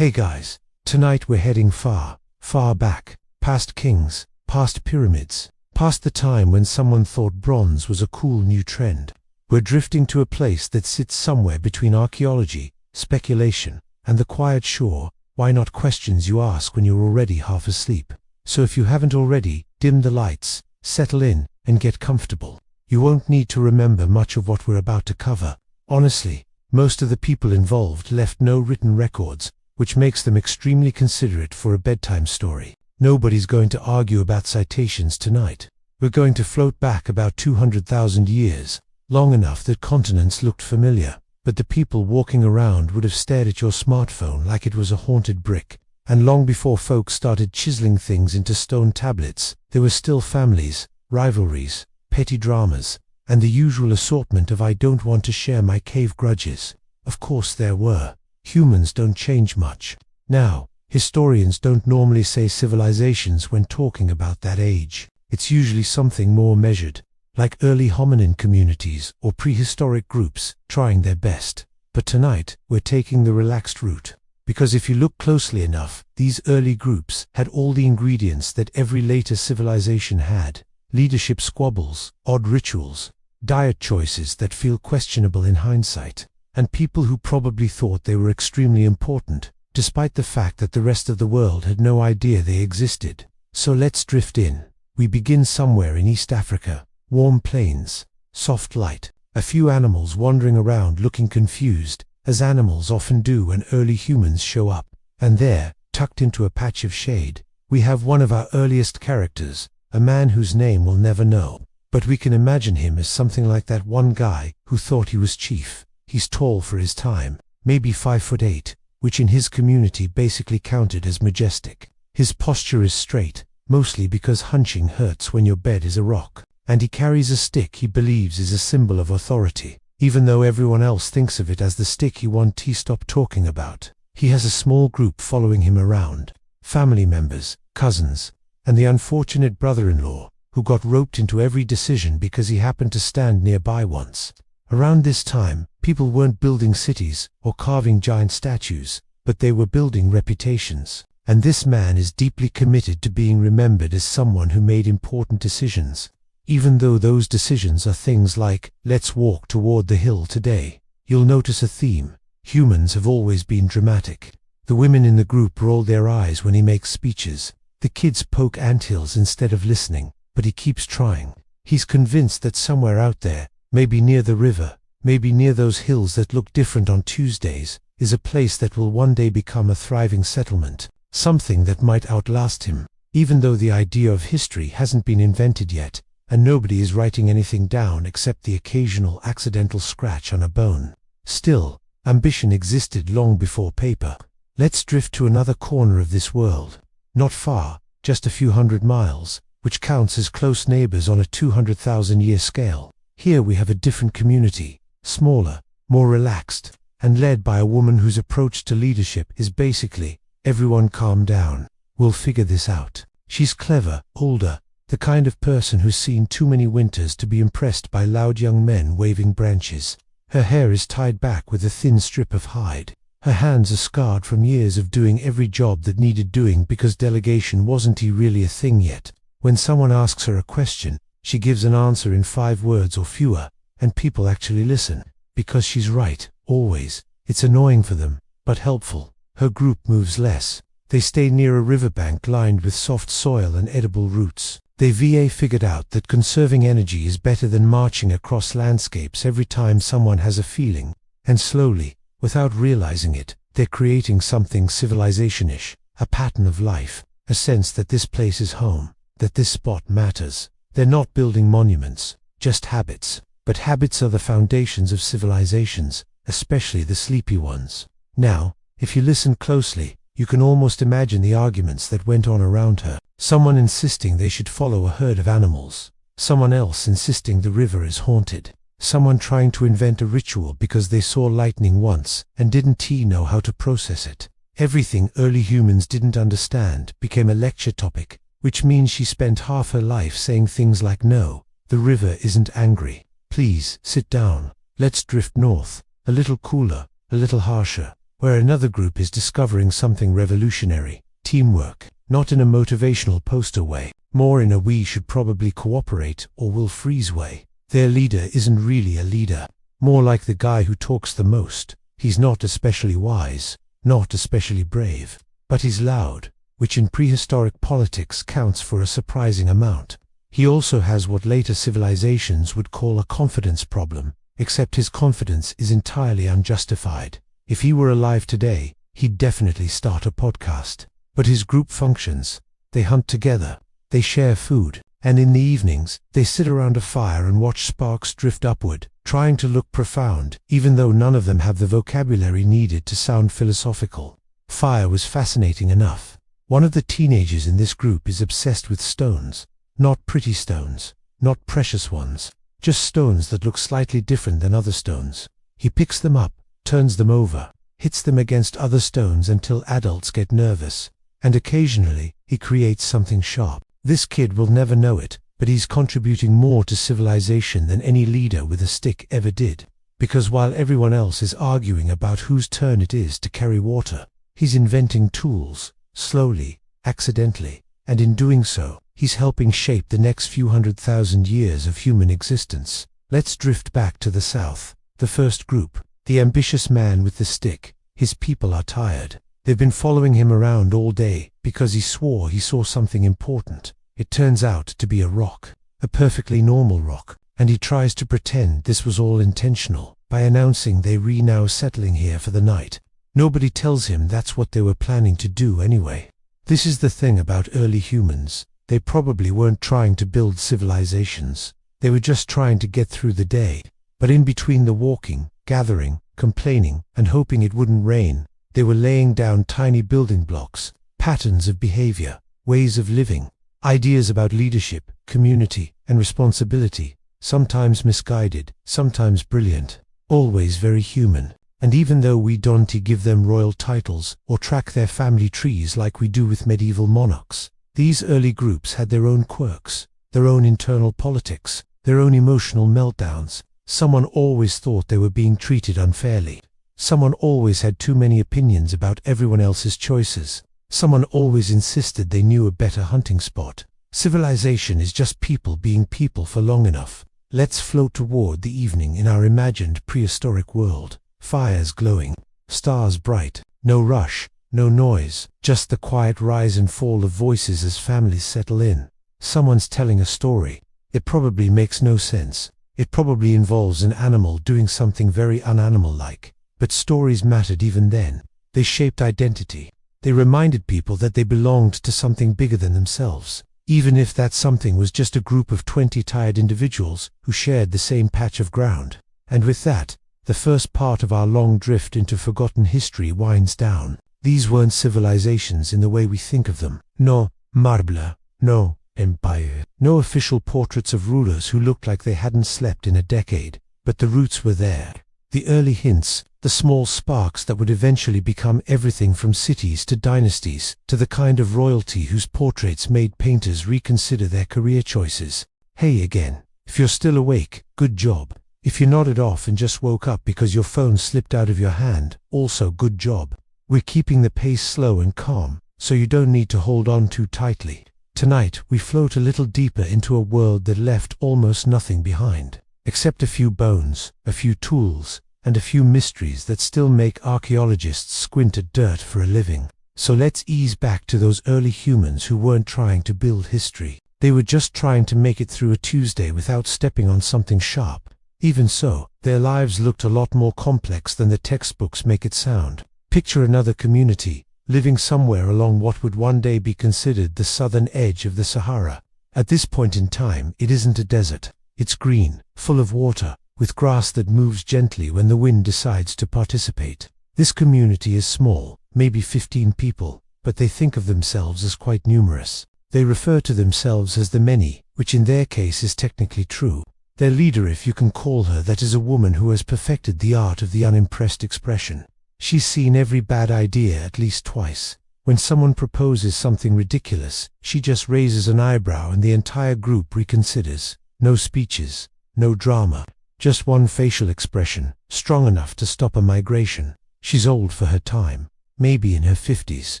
Hey guys, tonight we're heading far, far back, past kings, past pyramids, past the time when someone thought bronze was a cool new trend. We're drifting to a place that sits somewhere between archaeology, speculation, and the quiet shore, why not questions you ask when you're already half asleep. So if you haven't already, dim the lights, settle in, and get comfortable. You won't need to remember much of what we're about to cover. Honestly, most of the people involved left no written records, which makes them extremely considerate for a bedtime story. Nobody's going to argue about citations tonight. We're going to float back about 200,000 years, long enough that continents looked familiar, but the people walking around would have stared at your smartphone like it was a haunted brick. And long before folks started chiseling things into stone tablets, there were still families, rivalries, petty dramas, and the usual assortment of I don't want to share my cave grudges. Of course there were. Humans don't change much. Now, historians don't normally say civilizations when talking about that age. It's usually something more measured, like early hominin communities or prehistoric groups trying their best. But tonight, we're taking the relaxed route. Because if you look closely enough, these early groups had all the ingredients that every later civilization had. Leadership squabbles, odd rituals, diet choices that feel questionable in hindsight, and people who probably thought they were extremely important, despite the fact that the rest of the world had no idea they existed. So let's drift in. We begin somewhere in East Africa, warm plains, soft light, a few animals wandering around looking confused, as animals often do when early humans show up. And there, tucked into a patch of shade, we have one of our earliest characters, a man whose name we'll never know. But we can imagine him as something like that one guy who thought he was chief. He's tall for his time, maybe 5'8", which in his community basically counted as majestic. His posture is straight, mostly because hunching hurts when your bed is a rock. And he carries a stick he believes is a symbol of authority, even though everyone else thinks of it as the stick he won't stop talking about. He has a small group following him around, family members, cousins, and the unfortunate brother-in-law, who got roped into every decision because he happened to stand nearby once. Around this time, people weren't building cities or carving giant statues, but they were building reputations. And this man is deeply committed to being remembered as someone who made important decisions. Even though those decisions are things like, let's walk toward the hill today. You'll notice a theme. Humans have always been dramatic. The women in the group roll their eyes when he makes speeches. The kids poke anthills instead of listening, but he keeps trying. He's convinced that somewhere out there, maybe near the river, maybe near those hills that look different on Tuesdays, is a place that will one day become a thriving settlement, something that might outlast him. Even though the idea of history hasn't been invented yet, and nobody is writing anything down except the occasional accidental scratch on a bone. Still, ambition existed long before paper. Let's drift to another corner of this world. Not far, just a few hundred miles, which counts as close neighbors on a 200,000-year scale. Here we have a different community, smaller, more relaxed, and led by a woman whose approach to leadership is basically, everyone calm down, we'll figure this out. She's clever, older, the kind of person who's seen too many winters to be impressed by loud young men waving branches. Her hair is tied back with a thin strip of hide. Her hands are scarred from years of doing every job that needed doing because delegation wasn't really a thing yet. When someone asks her a question, she gives an answer in 5 words or fewer, and people actually listen. Because she's right, always. It's annoying for them, but helpful. Her group moves less. They stay near a riverbank lined with soft soil and edible roots. They figured out that conserving energy is better than marching across landscapes every time someone has a feeling. And slowly, without realizing it, they're creating something civilization-ish, a pattern of life, a sense that this place is home, that this spot matters. They're not building monuments, just habits. But habits are the foundations of civilizations, especially the sleepy ones. Now, if you listen closely, you can almost imagine the arguments that went on around her. Someone insisting they should follow a herd of animals. Someone else insisting the river is haunted. Someone trying to invent a ritual because they saw lightning once and didn't know how to process it. Everything early humans didn't understand became a lecture topic, which means she spent half her life saying things like, no, the river isn't angry. Please, sit down. Let's drift north, a little cooler, a little harsher. where another group is discovering something revolutionary. Teamwork, not in a motivational poster way, more in a we should probably cooperate or we'll freeze way. Their leader isn't really a leader, more like the guy who talks the most. He's not especially wise, not especially brave, but he's loud, which in prehistoric politics counts for a surprising amount. He also has what later civilizations would call a confidence problem, except his confidence is entirely unjustified. If he were alive today, he'd definitely start a podcast. But his group functions. They hunt together, they share food, and in the evenings, they sit around a fire and watch sparks drift upward, trying to look profound, even though none of them have the vocabulary needed to sound philosophical. Fire was fascinating enough. One of the teenagers in this group is obsessed with stones. Not pretty stones, not precious ones, just stones that look slightly different than other stones. He picks them up, turns them over, hits them against other stones until adults get nervous, and occasionally he creates something sharp. This kid will never know it, but he's contributing more to civilization than any leader with a stick ever did. Because while everyone else is arguing about whose turn it is to carry water, he's inventing tools, slowly, accidentally, and in doing so, he's helping shape the next few 100,000 years of human existence. Let's drift back to the south. The first group, the ambitious man with the stick. His people are tired. They've been following him around all day because he swore he saw something important. It turns out to be a rock, a perfectly normal rock, and he tries to pretend this was all intentional by announcing they're now settling here for the night. Nobody tells him that's what they were planning to do anyway. This is the thing about early humans. They probably weren't trying to build civilizations. They were just trying to get through the day. But in between the walking, gathering, complaining, and hoping it wouldn't rain, they were laying down tiny building blocks, patterns of behavior, ways of living, ideas about leadership, community, and responsibility, sometimes misguided, sometimes brilliant, always very human. And even though we don't give them royal titles or track their family trees like we do with medieval monarchs, these early groups had their own quirks, their own internal politics, their own emotional meltdowns. Someone always thought they were being treated unfairly. Someone always had too many opinions about everyone else's choices. Someone always insisted they knew a better hunting spot. Civilization is just people being people for long enough. Let's float toward the evening in our imagined prehistoric world. Fires glowing, stars bright, no rush, no noise, just the quiet rise and fall of voices as families settle in. Someone's telling a story. It probably makes no sense. It probably involves an animal doing something very unanimal-like. But stories mattered even then. They shaped identity. They reminded people that they belonged to something bigger than themselves, even if that something was just a group of 20 tired individuals who shared the same patch of ground. And with that, the first part of our long drift into forgotten history winds down. These weren't civilizations in the way we think of them. No marble, no empire, no official portraits of rulers who looked like they hadn't slept in a decade. But the roots were there. The early hints, the small sparks that would eventually become everything from cities to dynasties, to the kind of royalty whose portraits made painters reconsider their career choices. Hey again. If you're still awake, good job. If you nodded off and just woke up because your phone slipped out of your hand, also good job. We're keeping the pace slow and calm, so you don't need to hold on too tightly. Tonight, we float a little deeper into a world that left almost nothing behind, except a few bones, a few tools, and a few mysteries that still make archaeologists squint at dirt for a living. So let's ease back to those early humans who weren't trying to build history. They were just trying to make it through a Tuesday without stepping on something sharp. Even so, their lives looked a lot more complex than the textbooks make it sound. Picture another community, living somewhere along what would one day be considered the southern edge of the Sahara. At this point in time, it isn't a desert. It's green, full of water, with grass that moves gently when the wind decides to participate. This community is small, maybe 15 people, but they think of themselves as quite numerous. They refer to themselves as the many, which in their case is technically true. Their leader, if you can call her that, is a woman who has perfected the art of the unimpressed expression. She's seen every bad idea at least twice. When someone proposes something ridiculous, she just raises an eyebrow and the entire group reconsiders. No speeches, no drama, just one facial expression, strong enough to stop a migration. She's old for her time, maybe in her 50s,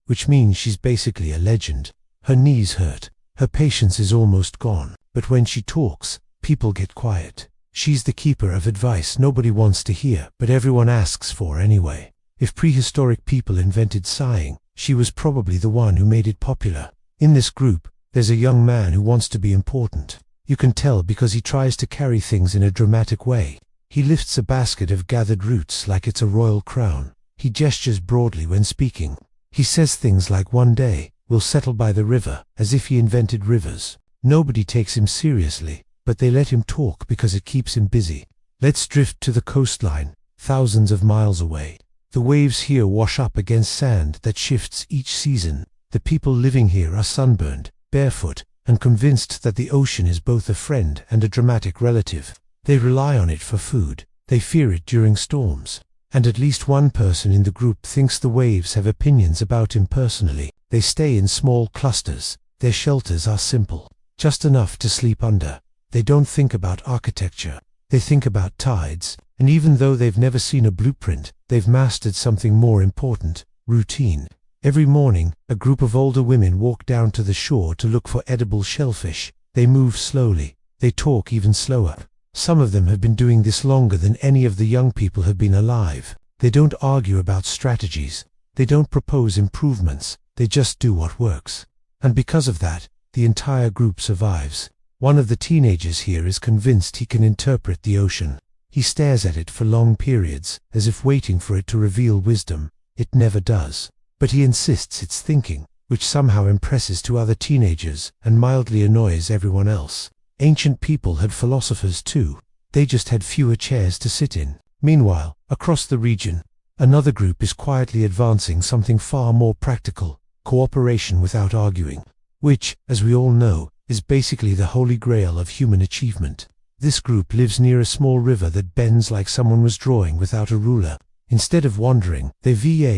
which means she's basically a legend. Her knees hurt, her patience is almost gone, but when she talks, people get quiet. She's the keeper of advice nobody wants to hear, but everyone asks for anyway. If prehistoric people invented sighing, she was probably the one who made it popular. In this group, there's a young man who wants to be important. You can tell because he tries to carry things in a dramatic way. He lifts a basket of gathered roots like it's a royal crown. He gestures broadly when speaking. He says things like one day, we'll settle by the river, as if he invented rivers. Nobody takes him seriously, but they let him talk because it keeps him busy. Let's drift to the coastline, thousands of miles away. The waves here wash up against sand that shifts each season. The people living here are sunburned, barefoot, and convinced that the ocean is both a friend and a dramatic relative. They rely on it for food. They fear it during storms. And at least one person in the group thinks the waves have opinions about him personally. They stay in small clusters. Their shelters are simple, just enough to sleep under. They don't think about architecture. They think about tides. And even though they've never seen a blueprint, they've mastered something more important: routine. Every morning, a group of older women walk down to the shore to look for edible shellfish. They move slowly. They talk even slower. Some of them have been doing this longer than any of the young people have been alive. They don't argue about strategies. They don't propose improvements. They just do what works. And because of that, the entire group survives. One of the teenagers here is convinced he can interpret the ocean. He stares at it for long periods, as if waiting for it to reveal wisdom. It never does. But he insists it's thinking, which somehow impresses two other teenagers and mildly annoys everyone else. Ancient people had philosophers too. They just had fewer chairs to sit in. Meanwhile, across the region, another group is quietly advancing something far more practical: cooperation without arguing, which, as we all know, is basically the holy grail of human achievement. This group lives near a small river that bends like someone was drawing without a ruler. Instead of wandering, they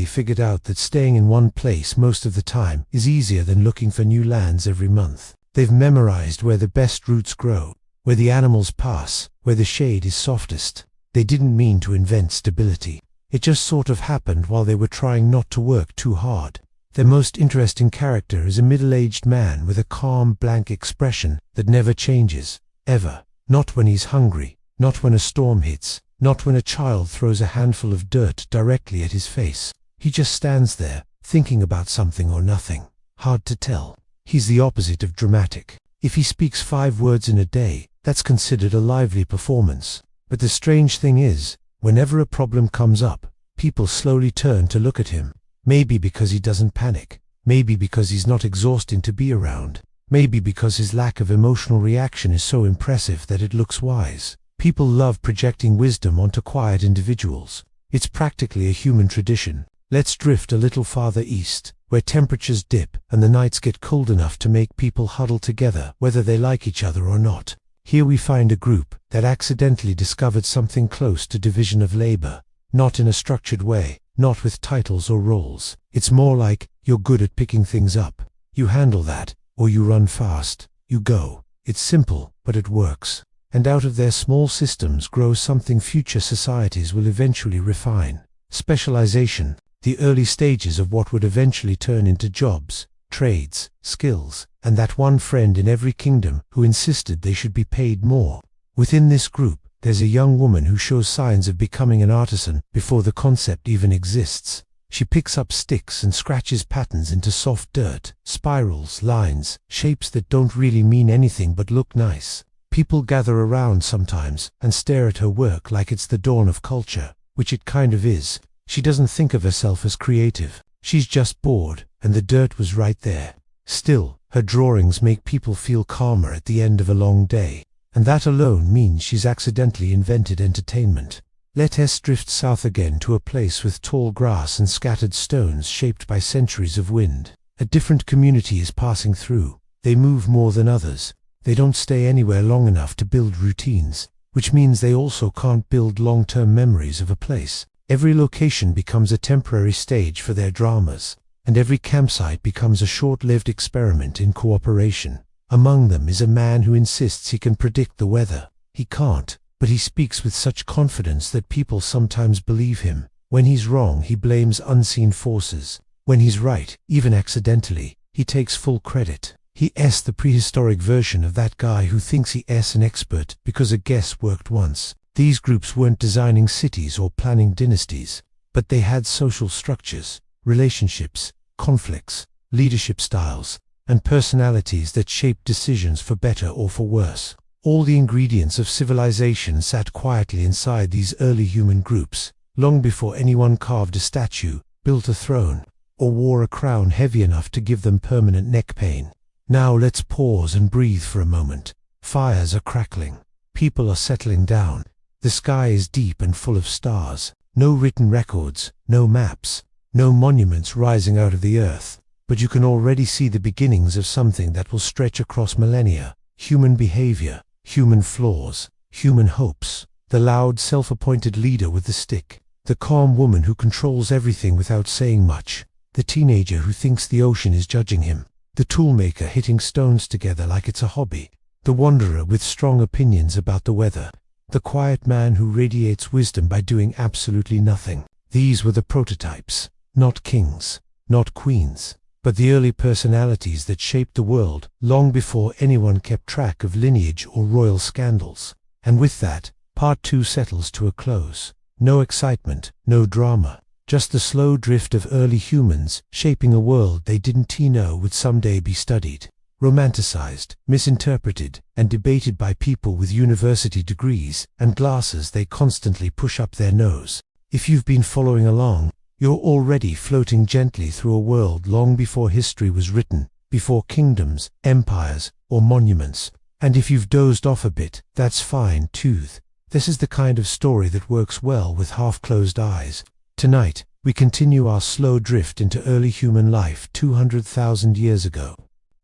figured out that staying in one place most of the time is easier than looking for new lands every month. They've memorized where the best roots grow, where the animals pass, where the shade is softest. They didn't mean to invent stability. It just sort of happened while they were trying not to work too hard. Their most interesting character is a middle-aged man with a calm, blank expression that never changes, ever. Not when he's hungry, not when a storm hits, not when a child throws a handful of dirt directly at his face. He just stands there, thinking about something or nothing. Hard to tell. He's the opposite of dramatic. If he speaks 5 words in a day, that's considered a lively performance. But the strange thing is, whenever a problem comes up, people slowly turn to look at him. Maybe because he doesn't panic. Maybe because he's not exhausting to be around. Maybe because his lack of emotional reaction is so impressive that it looks wise. People love projecting wisdom onto quiet individuals. It's practically a human tradition. Let's drift a little farther east, where temperatures dip and the nights get cold enough to make people huddle together whether they like each other or not. Here we find a group that accidentally discovered something close to division of labor, not in a structured way, not with titles or roles. It's more like, you're good at picking things up. You handle that, or you run fast. You go. It's simple, but it works. And out of their small systems grows something future societies will eventually refine. Specialization. The early stages of what would eventually turn into jobs, trades, skills, and that one friend in every kingdom who insisted they should be paid more. Within this group, there's a young woman who shows signs of becoming an artisan before the concept even exists. She picks up sticks and scratches patterns into soft dirt, spirals, lines, shapes that don't really mean anything but look nice. People gather around sometimes and stare at her work like it's the dawn of culture, which it kind of is. She doesn't think of herself as creative. She's just bored, and the dirt was right there. Still, her drawings make people feel calmer at the end of a long day. And that alone means she's accidentally invented entertainment. Let us drift south again to a place with tall grass and scattered stones shaped by centuries of wind. A different community is passing through. They move more than others. They don't stay anywhere long enough to build routines, which means they also can't build long-term memories of a place. Every location becomes a temporary stage for their dramas, and every campsite becomes a short-lived experiment in cooperation. Among them is a man who insists he can predict the weather. He can't, but he speaks with such confidence that people sometimes believe him. When he's wrong, he blames unseen forces. When he's right, even accidentally, he takes full credit. He's the prehistoric version of that guy who thinks he's an expert because a guess worked once. These groups weren't designing cities or planning dynasties, but they had social structures, relationships, conflicts, leadership styles, and personalities that shaped decisions for better or for worse. All the ingredients of civilization sat quietly inside these early human groups, long before anyone carved a statue, built a throne, or wore a crown heavy enough to give them permanent neck pain. Now let's pause and breathe for a moment. Fires are crackling. People are settling down. The sky is deep and full of stars. No written records, no maps, no monuments rising out of the earth. But you can already see the beginnings of something that will stretch across millennia. Human behavior, human flaws, human hopes. The loud, self-appointed leader with the stick. The calm woman who controls everything without saying much. The teenager who thinks the ocean is judging him. The toolmaker hitting stones together like it's a hobby. The wanderer with strong opinions about the weather. The quiet man who radiates wisdom by doing absolutely nothing. These were the prototypes. Not kings, not queens, but the early personalities that shaped the world long before anyone kept track of lineage or royal scandals. And with that, part 2 settles to a close. No excitement, no drama. Just the slow drift of early humans shaping a world they didn't know would someday be studied, romanticized, misinterpreted, and debated by people with university degrees and glasses they constantly push up their nose. If you've been following along, you're already floating gently through a world long before history was written, before kingdoms, empires, or monuments. And if you've dozed off a bit, that's fine too. This is the kind of story that works well with half-closed eyes. Tonight, we continue our slow drift into early human life 200,000 years ago.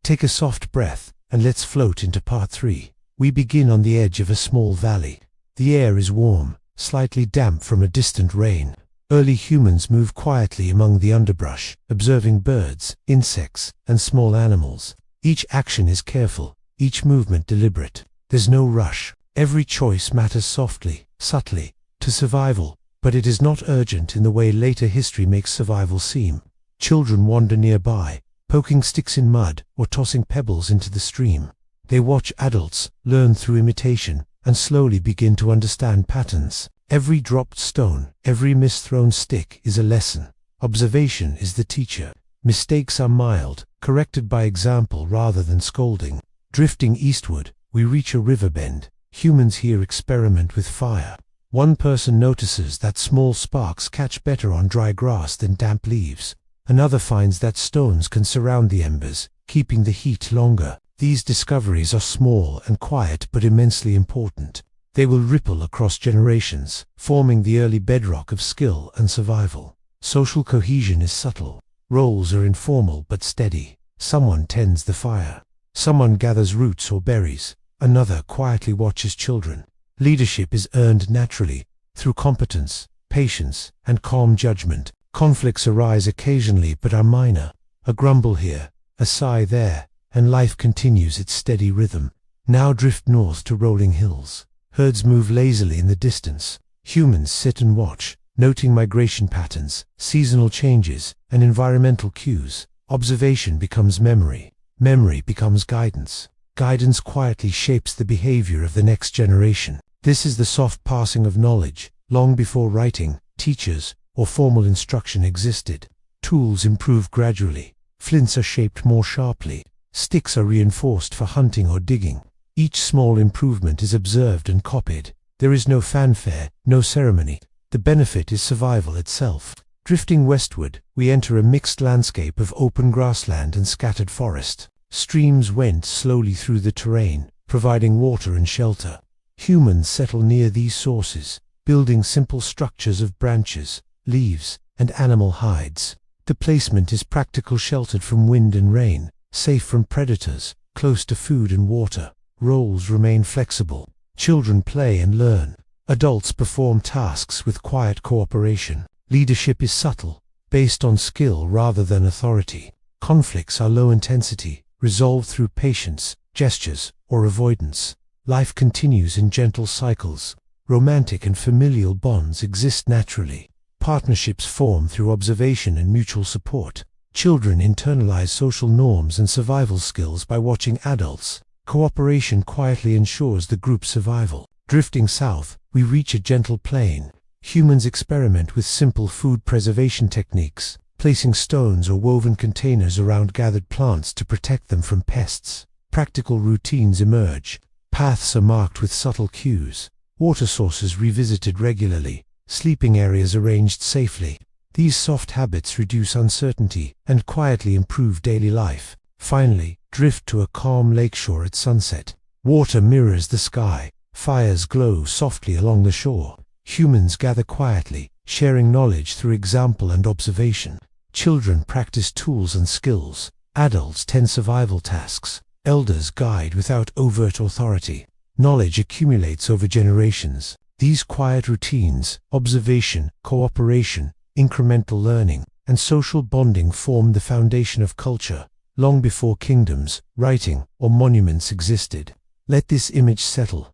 Take a soft breath, and let's float into part 3. We begin on the edge of a small valley. The air is warm, slightly damp from a distant rain. Early humans move quietly among the underbrush, observing birds, insects, and small animals. Each action is careful, each movement deliberate. There's no rush. Every choice matters softly, subtly, to survival. But it is not urgent in the way later history makes survival seem. Children wander nearby, poking sticks in mud or tossing pebbles into the stream. They watch adults, learn through imitation, and slowly begin to understand patterns. Every dropped stone, every misthrown stick is a lesson. Observation is the teacher. Mistakes are mild, corrected by example rather than scolding. Drifting eastward, we reach a river bend. Humans here experiment with fire. One person notices that small sparks catch better on dry grass than damp leaves. Another finds that stones can surround the embers, keeping the heat longer. These discoveries are small and quiet but immensely important. They will ripple across generations, forming the early bedrock of skill and survival. Social cohesion is subtle. Roles are informal but steady. Someone tends the fire. Someone gathers roots or berries. Another quietly watches children. Leadership is earned naturally, through competence, patience, and calm judgment. Conflicts arise occasionally but are minor. A grumble here, a sigh there, and life continues its steady rhythm. Now drift north to rolling hills. Herds move lazily in the distance. Humans sit and watch, noting migration patterns, seasonal changes, and environmental cues. Observation becomes memory. Memory becomes guidance. Guidance quietly shapes the behavior of the next generation. This is the soft passing of knowledge, long before writing, teachers, or formal instruction existed. Tools improve gradually. Flints are shaped more sharply. Sticks are reinforced for hunting or digging. Each small improvement is observed and copied. There is no fanfare, no ceremony. The benefit is survival itself. Drifting westward, we enter a mixed landscape of open grassland and scattered forest. Streams wend slowly through the terrain, providing water and shelter. Humans settle near these sources, building simple structures of branches, leaves, and animal hides. The placement is practical, sheltered from wind and rain, safe from predators, close to food and water. Roles remain flexible. Children play and learn. Adults perform tasks with quiet cooperation. Leadership is subtle, based on skill rather than authority. Conflicts are low intensity, resolved through patience, gestures, or avoidance. Life continues in gentle cycles. Romantic and familial bonds exist naturally. Partnerships form through observation and mutual support. Children internalize social norms and survival skills by watching adults. Cooperation quietly ensures the group's survival. Drifting south, we reach a gentle plain. Humans experiment with simple food preservation techniques, placing stones or woven containers around gathered plants to protect them from pests. Practical routines emerge. Paths are marked with subtle cues. Water sources revisited regularly. Sleeping areas arranged safely. These soft habits reduce uncertainty and quietly improve daily life. Finally, drift to a calm lakeshore at sunset. Water mirrors the sky. Fires glow softly along the shore. Humans gather quietly, sharing knowledge through example and observation. Children practice tools and skills. Adults tend survival tasks. Elders guide without overt authority. Knowledge accumulates over generations. These quiet routines, observation, cooperation, incremental learning, and social bonding form the foundation of culture, long before kingdoms, writing, or monuments existed. Let this image settle.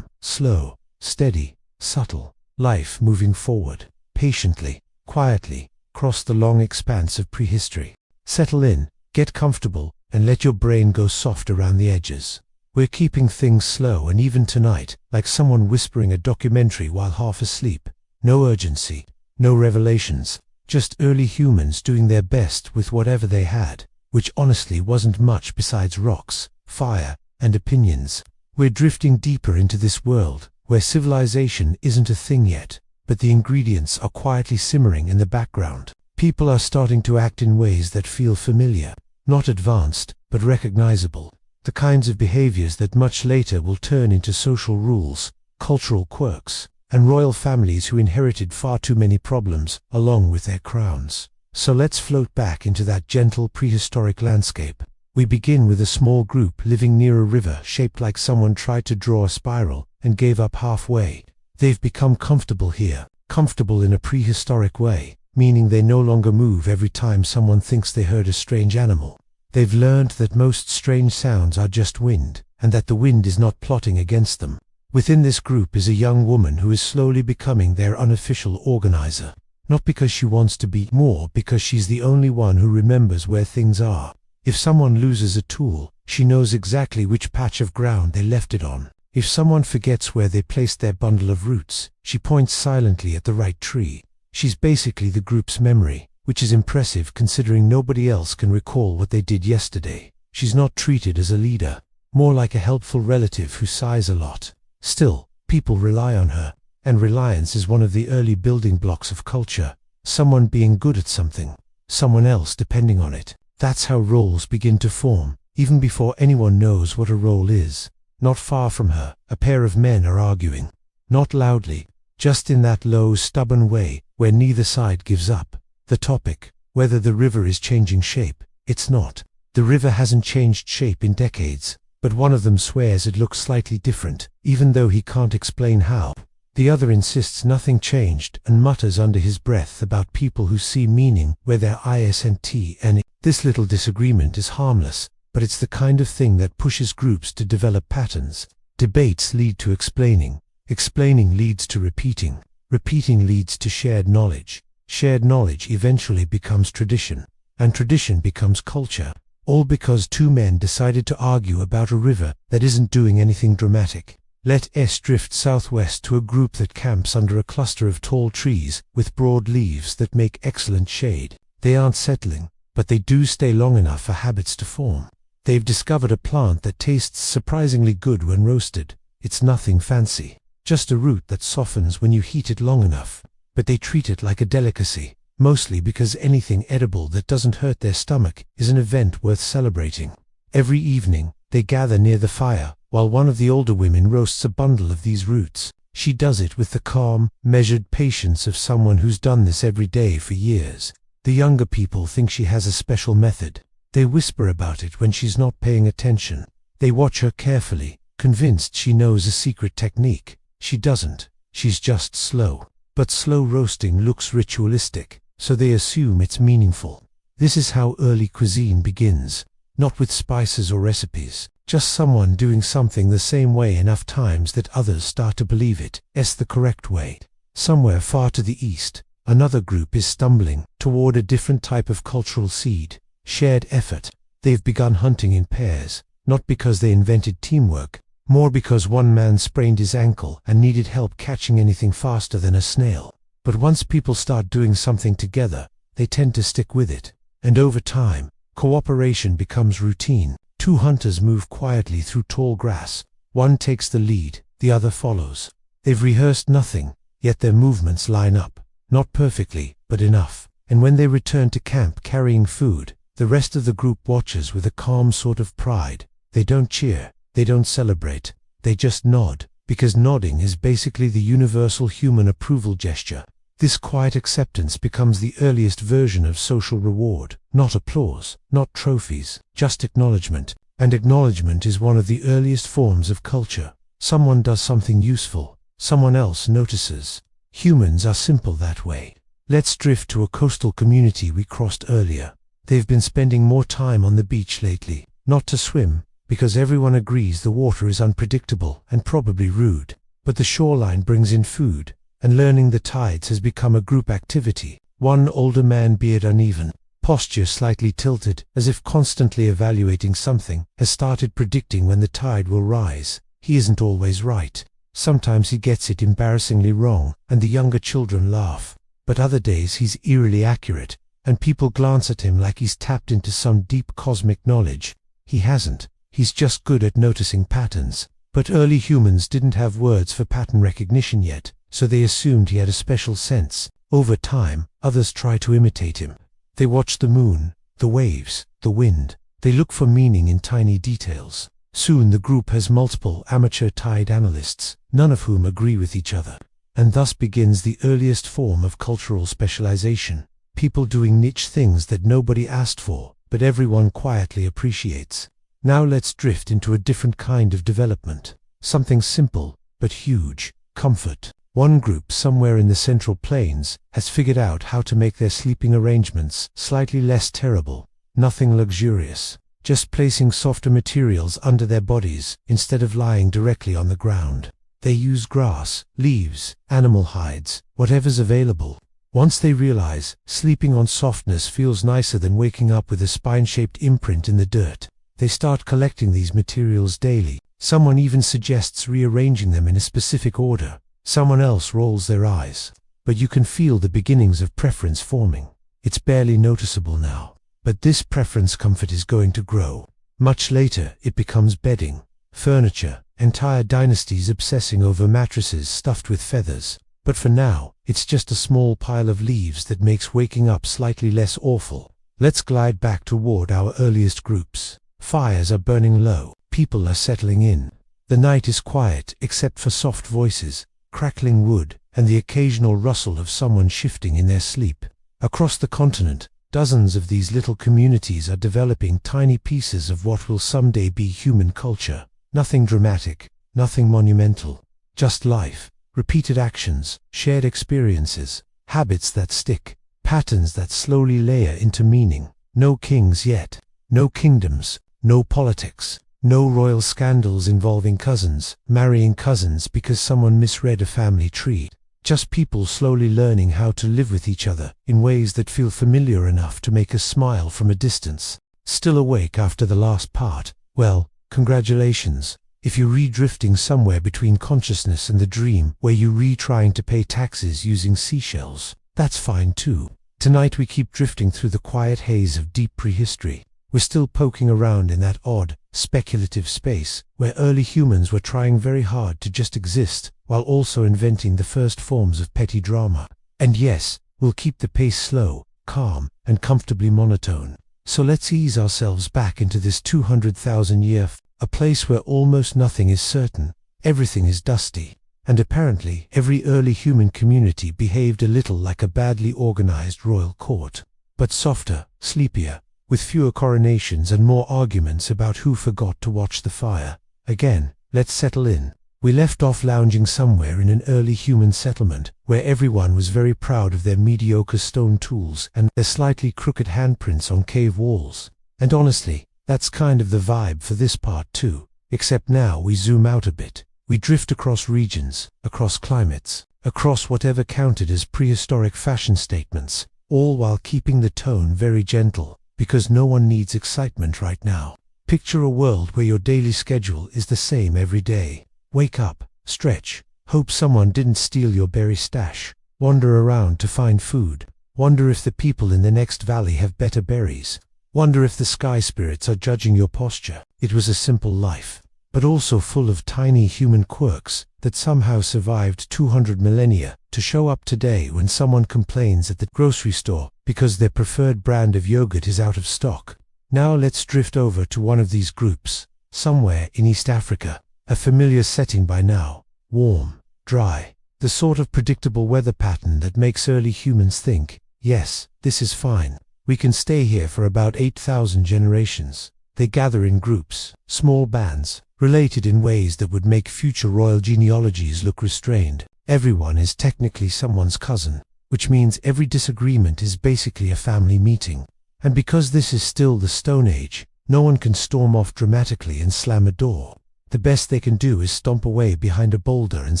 Slow, steady, subtle. Life moving forward, patiently, quietly, across the long expanse of prehistory. Settle in, get comfortable, and let your brain go soft around the edges. We're keeping things slow and even tonight, like someone whispering a documentary while half asleep. No urgency, no revelations, just early humans doing their best with whatever they had, which honestly wasn't much besides rocks, fire, and opinions. We're drifting deeper into this world, where civilization isn't a thing yet, but the ingredients are quietly simmering in the background. People are starting to act in ways that feel familiar, not advanced, but recognizable. The kinds of behaviors that much later will turn into social rules, cultural quirks, and royal families who inherited far too many problems, along with their crowns. So let's float back into that gentle prehistoric landscape. We begin with a small group living near a river shaped like someone tried to draw a spiral and gave up halfway. They've become comfortable here, comfortable in a prehistoric way, meaning they no longer move every time someone thinks they heard a strange animal. They've learned that most strange sounds are just wind, and that the wind is not plotting against them. Within this group is a young woman who is slowly becoming their unofficial organizer. Not because she wants to be more, because she's the only one who remembers where things are. If someone loses a tool, she knows exactly which patch of ground they left it on. If someone forgets where they placed their bundle of roots, she points silently at the right tree. She's basically the group's memory, which is impressive considering nobody else can recall what they did yesterday. She's not treated as a leader, more like a helpful relative who sighs a lot. Still, people rely on her, and reliance is one of the early building blocks of culture. Someone being good at something, someone else depending on it. That's how roles begin to form, even before anyone knows what a role is. Not far from her, a pair of men are arguing. Not loudly, just in that low, stubborn way where neither side gives up. The topic, whether the river is changing shape. It's not. The river hasn't changed shape in decades, but one of them swears it looks slightly different, even though he can't explain how. The other insists nothing changed and mutters under his breath about people who see meaning where there isn't any. This little disagreement is harmless, but it's the kind of thing that pushes groups to develop patterns. Debates lead to explaining. Explaining leads to repeating. Repeating leads to shared knowledge. Shared knowledge eventually becomes tradition, and tradition becomes culture. All because two men decided to argue about a river that isn't doing anything dramatic. Let us drift southwest to a group that camps under a cluster of tall trees with broad leaves that make excellent shade. They aren't settling, but they do stay long enough for habits to form. They've discovered a plant that tastes surprisingly good when roasted. It's nothing fancy, just a root that softens when you heat it long enough. But they treat it like a delicacy, mostly because anything edible that doesn't hurt their stomach is an event worth celebrating. Every evening, they gather near the fire, while one of the older women roasts a bundle of these roots. She does it with the calm, measured patience of someone who's done this every day for years. The younger people think she has a special method. They whisper about it when she's not paying attention. They watch her carefully, convinced she knows a secret technique. She doesn't. She's just slow. But slow roasting looks ritualistic, so they assume it's meaningful. This is how early cuisine begins. Not with spices or recipes, just someone doing something the same way enough times that others start to believe it's the correct way. Somewhere far to the east, Another group is stumbling toward a different type of cultural seed, shared effort. They've begun hunting in pairs, not because they invented teamwork, more because one man sprained his ankle and needed help catching anything faster than a snail. But once people start doing something together, they tend to stick with it. And over time, cooperation becomes routine. Two hunters move quietly through tall grass. One takes the lead, the other follows. They've rehearsed nothing, yet their movements line up. Not perfectly, but enough. And when they return to camp carrying food, the rest of the group watches with a calm sort of pride. They don't cheer, they don't celebrate, they just nod, because nodding is basically the universal human approval gesture. This quiet acceptance becomes the earliest version of social reward. Not applause, not trophies, just acknowledgement. And acknowledgement is one of the earliest forms of culture. Someone does something useful, someone else notices. Humans are simple that way. Let's drift to a coastal community we crossed earlier. They've been spending more time on the beach lately, not to swim, because everyone agrees the water is unpredictable and probably rude. But the shoreline brings in food, and learning the tides has become a group activity. One older man, beard uneven, posture slightly tilted, as if constantly evaluating something, has started predicting when the tide will rise. He isn't always right. Sometimes he gets it embarrassingly wrong, and the younger children laugh. But other days he's eerily accurate, and people glance at him like he's tapped into some deep cosmic knowledge. He hasn't. He's just good at noticing patterns. But early humans didn't have words for pattern recognition yet, so they assumed he had a special sense. Over time, others try to imitate him. They watch the moon, the waves, the wind. They look for meaning in tiny details. Soon the group has multiple amateur tide analysts, none of whom agree with each other. And thus begins the earliest form of cultural specialization. People doing niche things that nobody asked for, but everyone quietly appreciates. Now let's drift into a different kind of development. Something simple, but huge. Comfort. One group somewhere in the Central Plains has figured out how to make their sleeping arrangements slightly less terrible. Nothing luxurious. Just placing softer materials under their bodies instead of lying directly on the ground. They use grass, leaves, animal hides, whatever's available. Once they realize sleeping on softness feels nicer than waking up with a spine-shaped imprint in the dirt, they start collecting these materials daily. Someone even suggests rearranging them in a specific order. Someone else rolls their eyes. But you can feel the beginnings of preference forming. It's barely noticeable now. But this preference comfort is going to grow. Much later, it becomes bedding, furniture, entire dynasties obsessing over mattresses stuffed with feathers. But for now, it's just a small pile of leaves that makes waking up slightly less awful. Let's glide back toward our earliest groups. Fires are burning low. People are settling in. The night is quiet except for soft voices, crackling wood, and the occasional rustle of someone shifting in their sleep. Across the continent, dozens of these little communities are developing tiny pieces of what will someday be human culture. Nothing dramatic, nothing monumental, just life, repeated actions, shared experiences, habits that stick, patterns that slowly layer into meaning. No kings yet, no kingdoms, no politics, no royal scandals involving cousins marrying cousins because someone misread a family tree. Just people slowly learning how to live with each other in ways that feel familiar enough to make us smile from a distance. Still awake after the last part? Well, congratulations. If you're re-drifting somewhere between consciousness and the dream, where you're re-trying to pay taxes using seashells, that's fine too. Tonight we keep drifting through the quiet haze of deep prehistory. We're still poking around in that odd, speculative space where early humans were trying very hard to just exist while also inventing the first forms of petty drama. And yes, we'll keep the pace slow, calm, and comfortably monotone. So let's ease ourselves back into this 200,000-year a place where almost nothing is certain, everything is dusty, and apparently every early human community behaved a little like a badly organized royal court, but softer, sleepier, with fewer coronations and more arguments about who forgot to watch the fire. Again, let's settle in. We left off lounging somewhere in an early human settlement, where everyone was very proud of their mediocre stone tools and their slightly crooked handprints on cave walls. And honestly, that's kind of the vibe for this part too, except now we zoom out a bit. We drift across regions, across climates, across whatever counted as prehistoric fashion statements, all while keeping the tone very gentle, because no one needs excitement right now. Picture a world where your daily schedule is the same every day. Wake up, stretch, hope someone didn't steal your berry stash, wander around to find food, wonder if the people in the next valley have better berries, wonder if the sky spirits are judging your posture. It was a simple life, but also full of tiny human quirks that somehow survived 200 millennia to show up today when someone complains at the grocery store because their preferred brand of yogurt is out of stock. Now let's drift over to one of these groups, somewhere in East Africa, a familiar setting by now, warm, dry, the sort of predictable weather pattern that makes early humans think, yes, this is fine, we can stay here for about 8,000 generations. They gather in groups, small bands, related in ways that would make future royal genealogies look restrained. Everyone is technically someone's cousin, which means every disagreement is basically a family meeting. And because this is still the Stone Age, no one can storm off dramatically and slam a door. The best they can do is stomp away behind a boulder and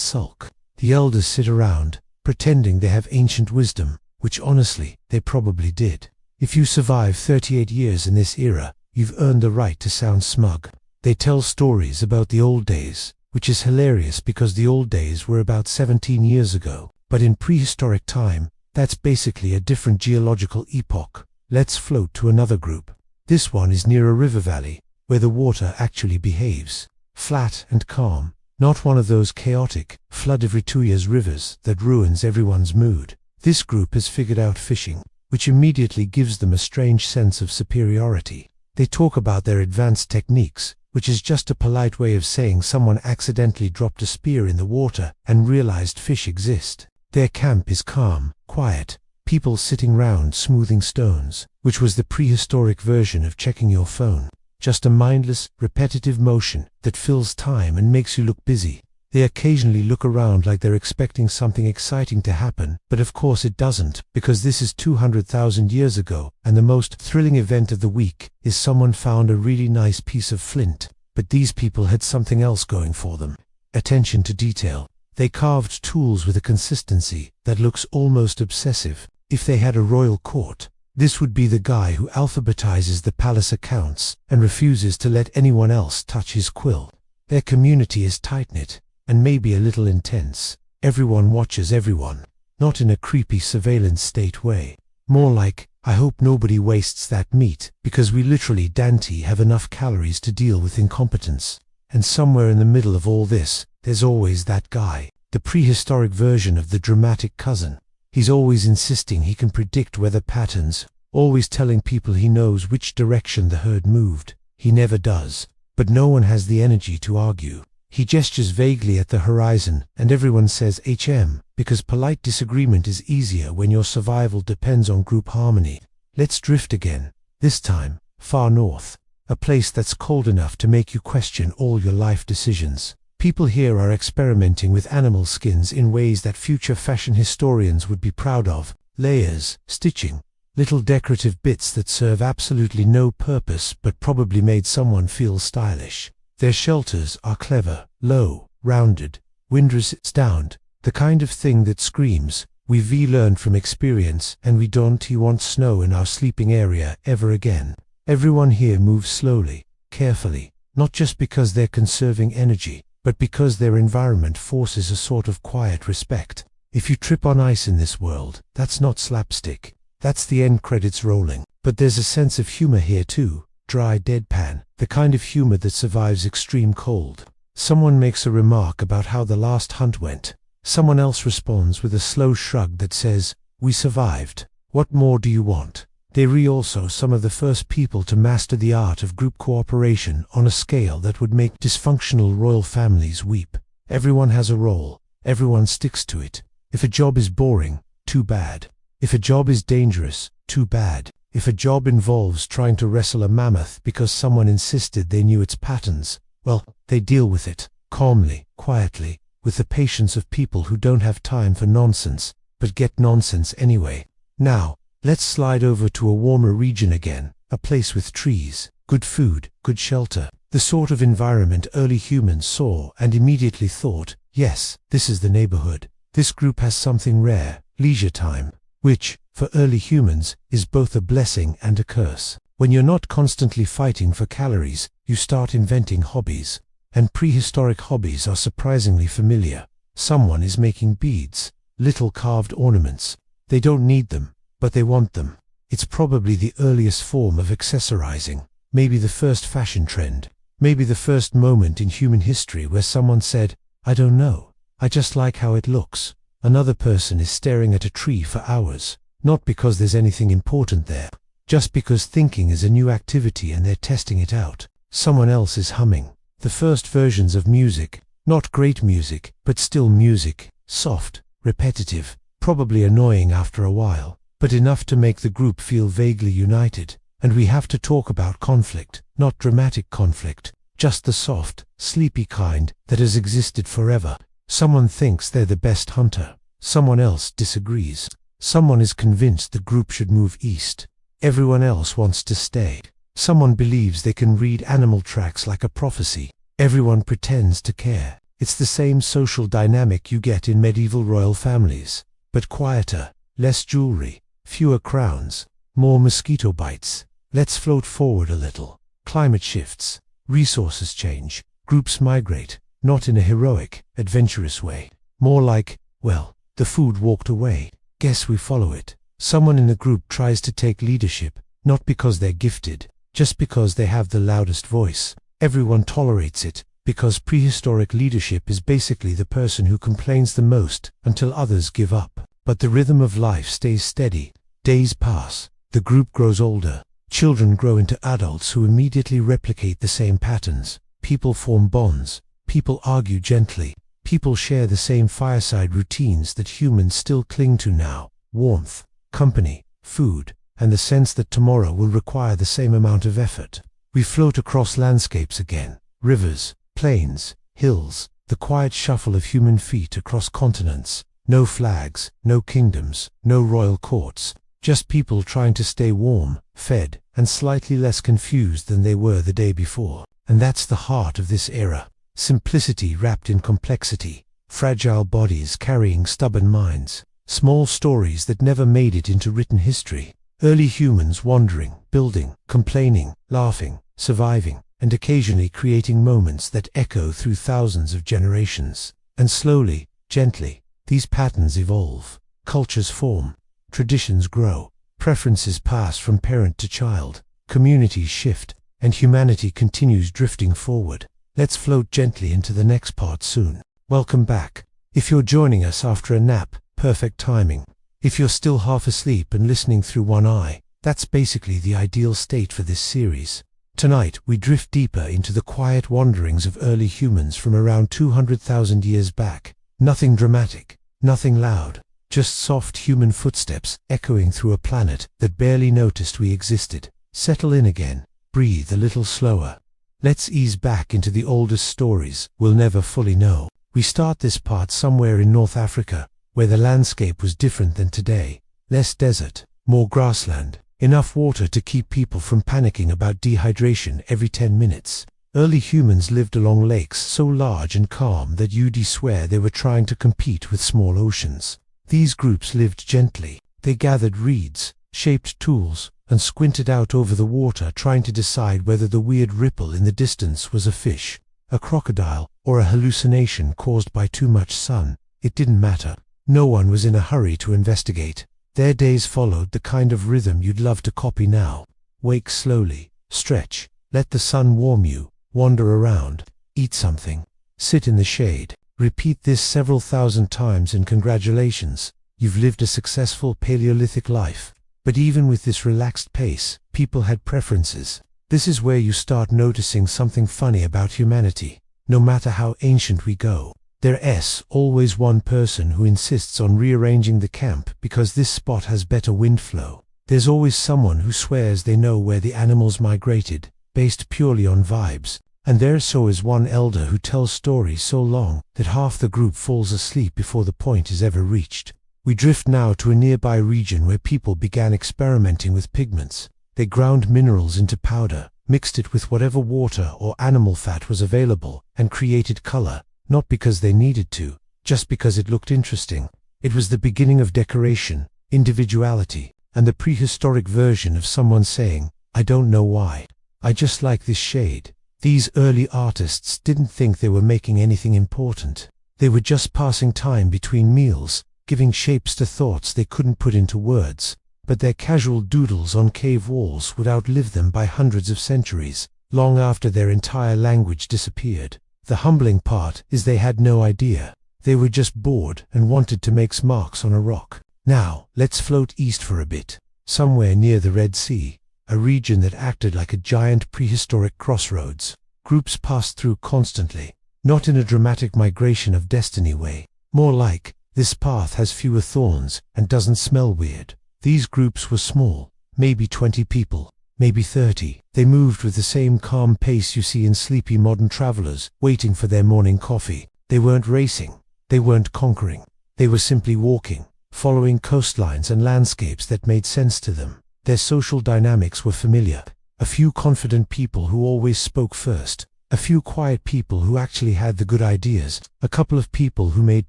sulk. The elders sit around, pretending they have ancient wisdom, which honestly, they probably did. If you survive 38 years in this era, you've earned the right to sound smug. They tell stories about the old days, which is hilarious because the old days were about 17 years ago. But in prehistoric time, that's basically a different geological epoch. Let's float to another group. This one is near a river valley, where the water actually behaves. Flat and calm, not one of those chaotic, flood every 2 years rivers that ruins everyone's mood. This group has figured out fishing, which immediately gives them a strange sense of superiority. They talk about their advanced techniques, which is just a polite way of saying someone accidentally dropped a spear in the water and realized fish exist. Their camp is calm, quiet, people sitting round smoothing stones, which was the prehistoric version of checking your phone. Just a mindless, repetitive motion that fills time and makes you look busy. They occasionally look around like they're expecting something exciting to happen, but of course it doesn't, because this is 200,000 years ago, and the most thrilling event of the week is someone found a really nice piece of flint. But these people had something else going for them. Attention to detail. They carved tools with a consistency that looks almost obsessive. If they had a royal court, this would be the guy who alphabetizes the palace accounts and refuses to let anyone else touch his quill. Their community is tight-knit, and maybe a little intense. Everyone watches everyone, not in a creepy surveillance state way. More like, I hope nobody wastes that meat, because we literally Dante have enough calories to deal with incompetence. And somewhere in the middle of all this, there's always that guy, the prehistoric version of the dramatic cousin. He's always insisting he can predict weather patterns, always telling people he knows which direction the herd moved. He never does, but no one has the energy to argue. He gestures vaguely at the horizon, and everyone says HM, because polite disagreement is easier when your survival depends on group harmony. Let's drift again, this time, far north, a place that's cold enough to make you question all your life decisions. People here are experimenting with animal skins in ways that future fashion historians would be proud of. Layers, stitching, little decorative bits that serve absolutely no purpose but probably made someone feel stylish. Their shelters are clever, low, rounded, wind-resistant, the kind of thing that screams, we've learned from experience and we don't want snow in our sleeping area ever again. Everyone here moves slowly, carefully, not just because they're conserving energy, but because their environment forces a sort of quiet respect. If you trip on ice in this world, that's not slapstick. That's the end credits rolling. But there's a sense of humor here too. Dry deadpan, the kind of humor that survives extreme cold. Someone makes a remark about how the last hunt went. Someone else responds with a slow shrug that says, we survived. What more do you want? They're also some of the first people to master the art of group cooperation on a scale that would make dysfunctional royal families weep. Everyone has a role. Everyone sticks to it. If a job is boring, too bad. If a job is dangerous, too bad. If a job involves trying to wrestle a mammoth because someone insisted they knew its patterns, well, they deal with it, calmly, quietly, with the patience of people who don't have time for nonsense, but get nonsense anyway. Now, let's slide over to a warmer region again, a place with trees, good food, good shelter, the sort of environment early humans saw and immediately thought, yes, this is the neighborhood. This group has something rare, leisure time, which, for early humans, is both a blessing and a curse. When you're not constantly fighting for calories, you start inventing hobbies. And prehistoric hobbies are surprisingly familiar. Someone is making beads, little carved ornaments. They don't need them, but they want them. It's probably the earliest form of accessorizing, maybe the first fashion trend, maybe the first moment in human history where someone said, "I don't know, I just like how it looks." Another person is staring at a tree for hours, not because there's anything important there, just because thinking is a new activity and they're testing it out. Someone else is humming. The first versions of music, not great music, but still music, soft, repetitive, probably annoying after a while, but enough to make the group feel vaguely united. And we have to talk about conflict, not dramatic conflict, just the soft, sleepy kind that has existed forever. Someone thinks they're the best hunter. Someone else disagrees. Someone is convinced the group should move east. Everyone else wants to stay. Someone believes they can read animal tracks like a prophecy. Everyone pretends to care. It's the same social dynamic you get in medieval royal families, but quieter, less jewelry, fewer crowns, more mosquito bites. Let's float forward a little. Climate shifts, resources change, groups migrate, not in a heroic, adventurous way. More like, well, the food walked away. Guess we follow it. Someone in the group tries to take leadership, not because they're gifted, just because they have the loudest voice. Everyone tolerates it, because prehistoric leadership is basically the person who complains the most until others give up. But the rhythm of life stays steady. Days pass. The group grows older. Children grow into adults who immediately replicate the same patterns. People form bonds. People argue gently. People share the same fireside routines that humans still cling to now. Warmth, company, food, and the sense that tomorrow will require the same amount of effort. We float across landscapes again. Rivers, plains, hills, the quiet shuffle of human feet across continents. No flags, no kingdoms, no royal courts. Just people trying to stay warm, fed, and slightly less confused than they were the day before. And that's the heart of this era. Simplicity wrapped in complexity. Fragile bodies carrying stubborn minds. Small stories that never made it into written history. Early humans wandering, building, complaining, laughing, surviving, and occasionally creating moments that echo through thousands of generations. And slowly, gently, these patterns evolve. Cultures form. Traditions grow. Preferences pass from parent to child. Communities shift. And humanity continues drifting forward. Let's float gently into the next part soon. Welcome back. If you're joining us after a nap, perfect timing. If you're still half asleep and listening through one eye, that's basically the ideal state for this series. Tonight, we drift deeper into the quiet wanderings of early humans from around 200,000 years back. Nothing dramatic, nothing loud, just soft human footsteps echoing through a planet that barely noticed we existed. Settle in again, breathe a little slower. Let's ease back into the oldest stories we'll never fully know. We start this part somewhere in North Africa, where the landscape was different than today. Less desert, more grassland, enough water to keep people from panicking about dehydration every 10 minutes. Early humans lived along lakes so large and calm that you'd swear they were trying to compete with small oceans. These groups lived gently. They gathered reeds, shaped tools, and squinted out over the water trying to decide whether the weird ripple in the distance was a fish, a crocodile, or a hallucination caused by too much sun. It didn't matter. No one was in a hurry to investigate. Their days followed the kind of rhythm you'd love to copy now. Wake slowly, stretch, let the sun warm you, wander around, eat something, sit in the shade. Repeat this several thousand times and congratulations, you've lived a successful Paleolithic life. But even with this relaxed pace, people had preferences. This is where you start noticing something funny about humanity. No matter how ancient we go, there's always one person who insists on rearranging the camp because this spot has better wind flow. There's always someone who swears they know where the animals migrated, based purely on vibes. And there's so is one elder who tells stories so long that half the group falls asleep before the point is ever reached. We drift now to a nearby region where people began experimenting with pigments. They ground minerals into powder, mixed it with whatever water or animal fat was available, and created color, not because they needed to, just because it looked interesting. It was the beginning of decoration, individuality, and the prehistoric version of someone saying, "I don't know why. I just like this shade." These early artists didn't think they were making anything important. They were just passing time between meals, giving shapes to thoughts they couldn't put into words. But their casual doodles on cave walls would outlive them by hundreds of centuries, long after their entire language disappeared. The humbling part is they had no idea. They were just bored and wanted to make marks on a rock. Now, let's float east for a bit. Somewhere near the Red Sea, a region that acted like a giant prehistoric crossroads, groups passed through constantly, not in a dramatic migration of destiny way. More like, this path has fewer thorns and doesn't smell weird. These groups were small, maybe 20 people, maybe 30. They moved with the same calm pace you see in sleepy modern travelers, waiting for their morning coffee. They weren't racing. They weren't conquering. They were simply walking, following coastlines and landscapes that made sense to them. Their social dynamics were familiar. A few confident people who always spoke first. A few quiet people who actually had the good ideas. A couple of people who made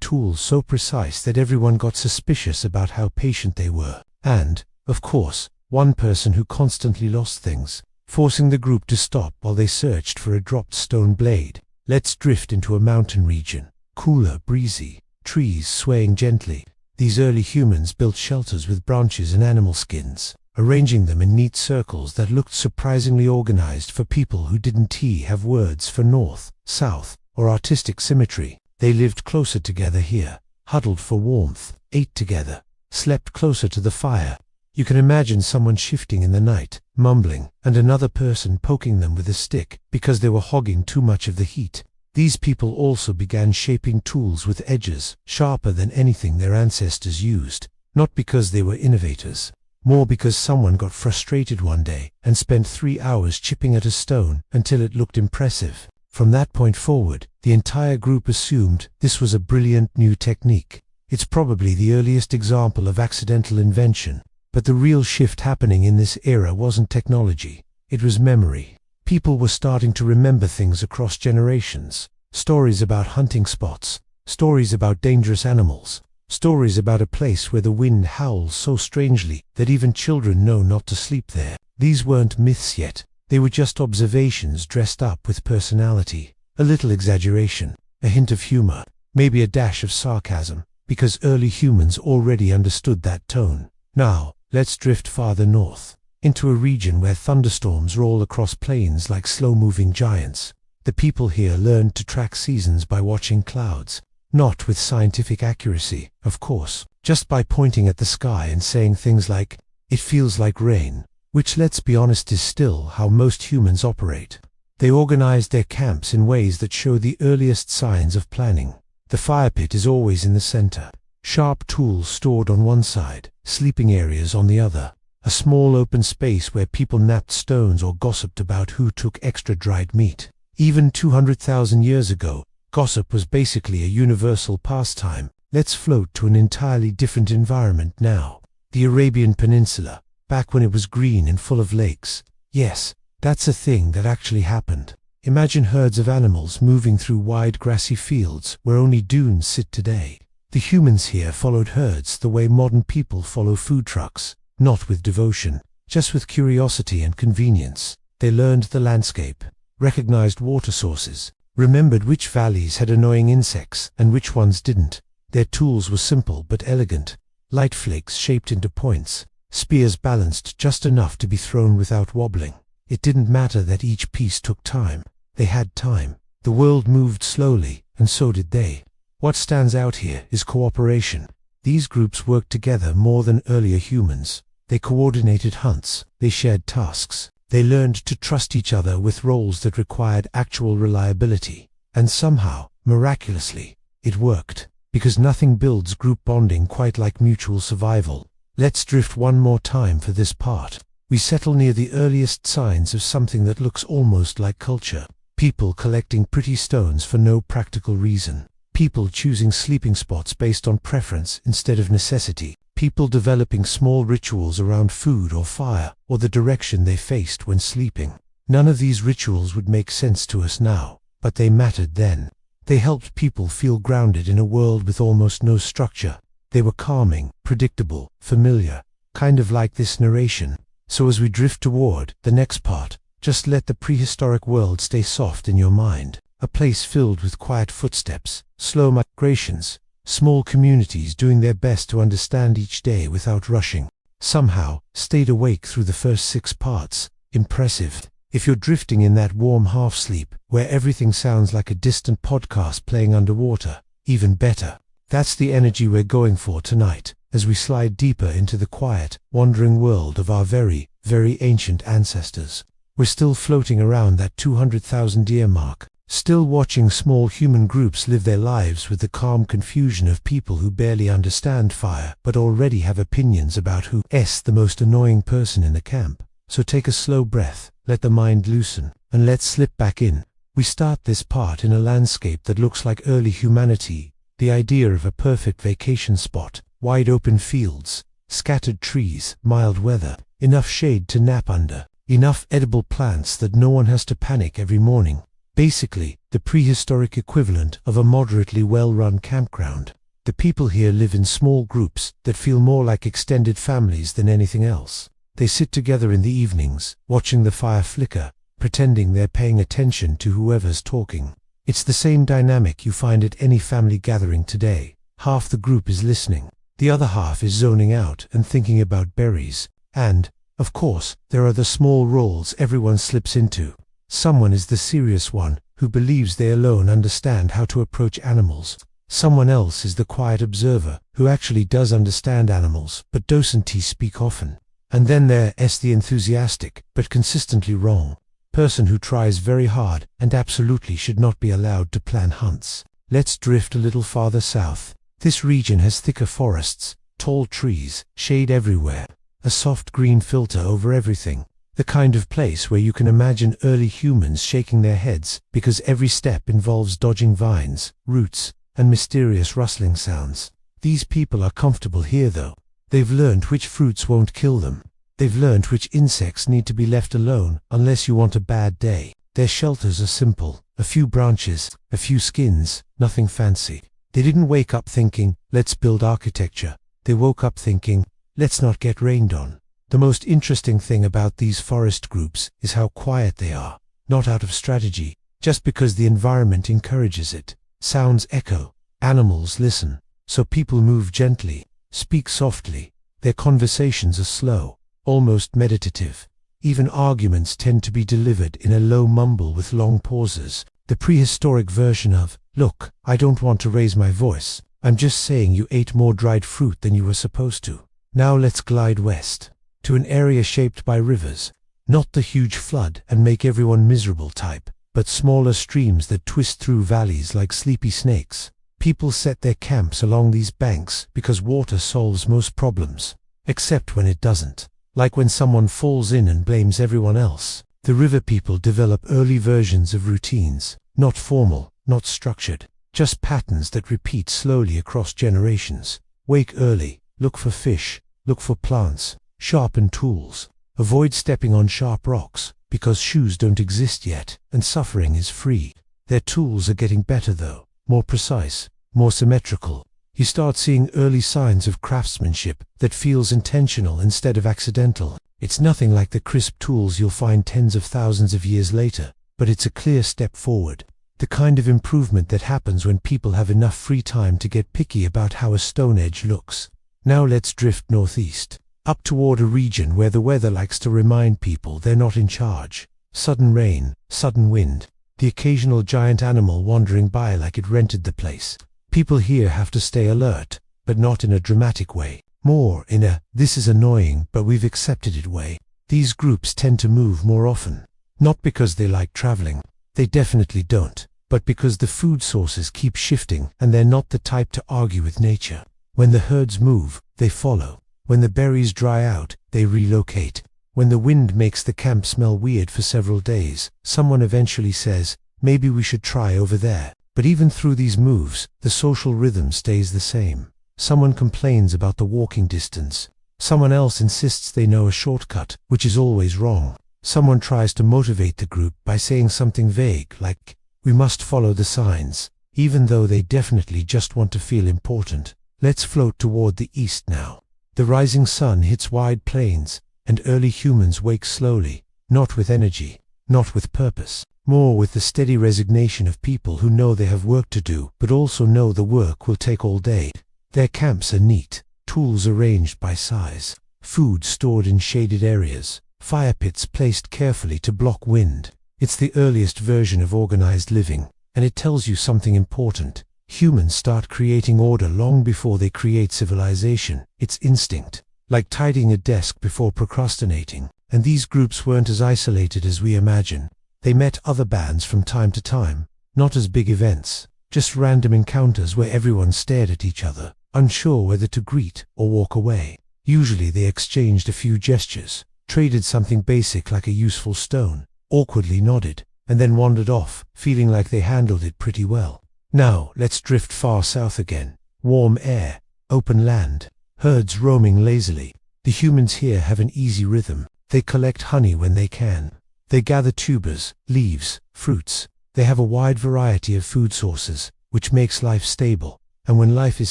tools so precise that everyone got suspicious about how patient they were. And, of course, one person who constantly lost things, forcing the group to stop while they searched for a dropped stone blade. Let's drift into a mountain region. Cooler, breezy, trees swaying gently. These early humans built shelters with branches and animal skins, arranging them in neat circles that looked surprisingly organized for people who didn't have words for north, south, or artistic symmetry. They lived closer together here, huddled for warmth, ate together, slept closer to the fire. You can imagine someone shifting in the night, mumbling, and another person poking them with a stick because they were hogging too much of the heat. These people also began shaping tools with edges sharper than anything their ancestors used, not because they were innovators, more because someone got frustrated one day and spent 3 hours chipping at a stone until it looked impressive. From that point forward, the entire group assumed this was a brilliant new technique. It's probably the earliest example of accidental invention, but the real shift happening in this era wasn't technology, it was memory. People were starting to remember things across generations. Stories about hunting spots, stories about dangerous animals, stories about a place where the wind howls so strangely that even children know not to sleep there. These weren't myths yet, they were just observations dressed up with personality. A little exaggeration, a hint of humor, maybe a dash of sarcasm, because early humans already understood that tone. Now, let's drift farther north, into a region where thunderstorms roll across plains like slow-moving giants. The people here learned to track seasons by watching clouds, not with scientific accuracy, of course, just by pointing at the sky and saying things like, "It feels like rain," which, let's be honest, is still how most humans operate. They organized their camps in ways that show the earliest signs of planning. The fire pit is always in the center. Sharp tools stored on one side, sleeping areas on the other. A small open space where people napped stones or gossiped about who took extra dried meat. Even 200,000 years ago, gossip was basically a universal pastime. Let's float to an entirely different environment now. The Arabian Peninsula, back when it was green and full of lakes. Yes, that's a thing that actually happened. Imagine herds of animals moving through wide grassy fields where only dunes sit today. The humans here followed herds the way modern people follow food trucks, not with devotion, just with curiosity and convenience. They learned the landscape, recognized water sources, remembered which valleys had annoying insects and which ones didn't. Their tools were simple but elegant, light flakes shaped into points, spears balanced just enough to be thrown without wobbling. It didn't matter that each piece took time. They had time. The world moved slowly, and so did they. What stands out here is cooperation. These groups worked together more than earlier humans. They coordinated hunts, they shared tasks, they learned to trust each other with roles that required actual reliability. And somehow, miraculously, it worked, because nothing builds group bonding quite like mutual survival. Let's drift one more time for this part. We settle near the earliest signs of something that looks almost like culture. People collecting pretty stones for no practical reason. People choosing sleeping spots based on preference instead of necessity. People developing small rituals around food or fire, or the direction they faced when sleeping. None of these rituals would make sense to us now, but they mattered then. They helped people feel grounded in a world with almost no structure. They were calming, predictable, familiar, kind of like this narration. So as we drift toward the next part, just let the prehistoric world stay soft in your mind. A place filled with quiet footsteps, slow migrations, small communities doing their best to understand each day without rushing. Somehow, stayed awake through the first 6 parts. Impressive. If you're drifting in that warm half-sleep, where everything sounds like a distant podcast playing underwater, even better. That's the energy we're going for tonight, as we slide deeper into the quiet, wandering world of our very, very ancient ancestors. We're still floating around that 200,000 year mark, still watching small human groups live their lives with the calm confusion of people who barely understand fire, but already have opinions about who's the most annoying person in the camp. So take a slow breath, let the mind loosen, and let's slip back in. We start this part in a landscape that looks like early humanity, the idea of a perfect vacation spot, wide open fields, scattered trees, mild weather, enough shade to nap under, enough edible plants that no one has to panic every morning. Basically, the prehistoric equivalent of a moderately well-run campground. The people here live in small groups that feel more like extended families than anything else. They sit together in the evenings, watching the fire flicker, pretending they're paying attention to whoever's talking. It's the same dynamic you find at any family gathering today. Half the group is listening, the other half is zoning out and thinking about berries. And, of course, there are the small roles everyone slips into. Someone is the serious one, who believes they alone understand how to approach animals. Someone else is the quiet observer, who actually does understand animals, but doesn't speak often. And then there's the enthusiastic, but consistently wrong, person who tries very hard and absolutely should not be allowed to plan hunts. Let's drift a little farther south. This region has thicker forests, tall trees, shade everywhere, a soft green filter over everything. The kind of place where you can imagine early humans shaking their heads because every step involves dodging vines, roots, and mysterious rustling sounds. These people are comfortable here though. They've learned which fruits won't kill them. They've learned which insects need to be left alone unless you want a bad day. Their shelters are simple, a few branches, a few skins, nothing fancy. They didn't wake up thinking, let's build architecture. They woke up thinking, let's not get rained on. The most interesting thing about these forest groups is how quiet they are, not out of strategy, just because the environment encourages it. Sounds echo, animals listen, so people move gently, speak softly. Their conversations are slow, almost meditative. Even arguments tend to be delivered in a low mumble with long pauses. The prehistoric version of, look, I don't want to raise my voice, I'm just saying you ate more dried fruit than you were supposed to. Now let's glide west, to an area shaped by rivers, not the huge flood and make everyone miserable type, but smaller streams that twist through valleys like sleepy snakes. People set their camps along these banks because water solves most problems, except when it doesn't. Like when someone falls in and blames everyone else. The river people develop early versions of routines, not formal, not structured, just patterns that repeat slowly across generations. Wake early, look for fish, look for plants, sharpen tools, avoid stepping on sharp rocks, because shoes don't exist yet, and suffering is free. Their tools are getting better though, more precise, more symmetrical. You start seeing early signs of craftsmanship that feels intentional instead of accidental. It's nothing like the crisp tools you'll find tens of thousands of years later, but it's a clear step forward. The kind of improvement that happens when people have enough free time to get picky about how a stone edge looks. Now let's drift northeast, up toward a region where the weather likes to remind people they're not in charge. Sudden rain, sudden wind, the occasional giant animal wandering by like it rented the place. People here have to stay alert, but not in a dramatic way. More in a, this is annoying but we've accepted it way. These groups tend to move more often. Not because they like traveling. They definitely don't. But because the food sources keep shifting and they're not the type to argue with nature. When the herds move, they follow. When the berries dry out, they relocate. When the wind makes the camp smell weird for several days, someone eventually says, maybe we should try over there. But even through these moves, the social rhythm stays the same. Someone complains about the walking distance. Someone else insists they know a shortcut, which is always wrong. Someone tries to motivate the group by saying something vague like, we must follow the signs. even though they definitely just want to feel important. Let's float toward the east now. The rising sun hits wide plains, and early humans wake slowly, not with energy, not with purpose, more with the steady resignation of people who know they have work to do, but also know the work will take all day. Their camps are neat, tools arranged by size, food stored in shaded areas, fire pits placed carefully to block wind. It's the earliest version of organized living, and it tells you something important. Humans start creating order long before they create civilization. It's instinct, like tidying a desk before procrastinating. And these groups weren't as isolated as we imagine. They met other bands from time to time, not as big events, just random encounters where everyone stared at each other, unsure whether to greet or walk away. Usually they exchanged a few gestures, traded something basic like a useful stone, awkwardly nodded, and then wandered off, feeling like they handled it pretty well. Now, let's drift far south again. Warm air, open land, herds roaming lazily. The humans here have an easy rhythm. They collect honey when they can. They gather tubers, leaves, fruits. They have a wide variety of food sources, which makes life stable. And when life is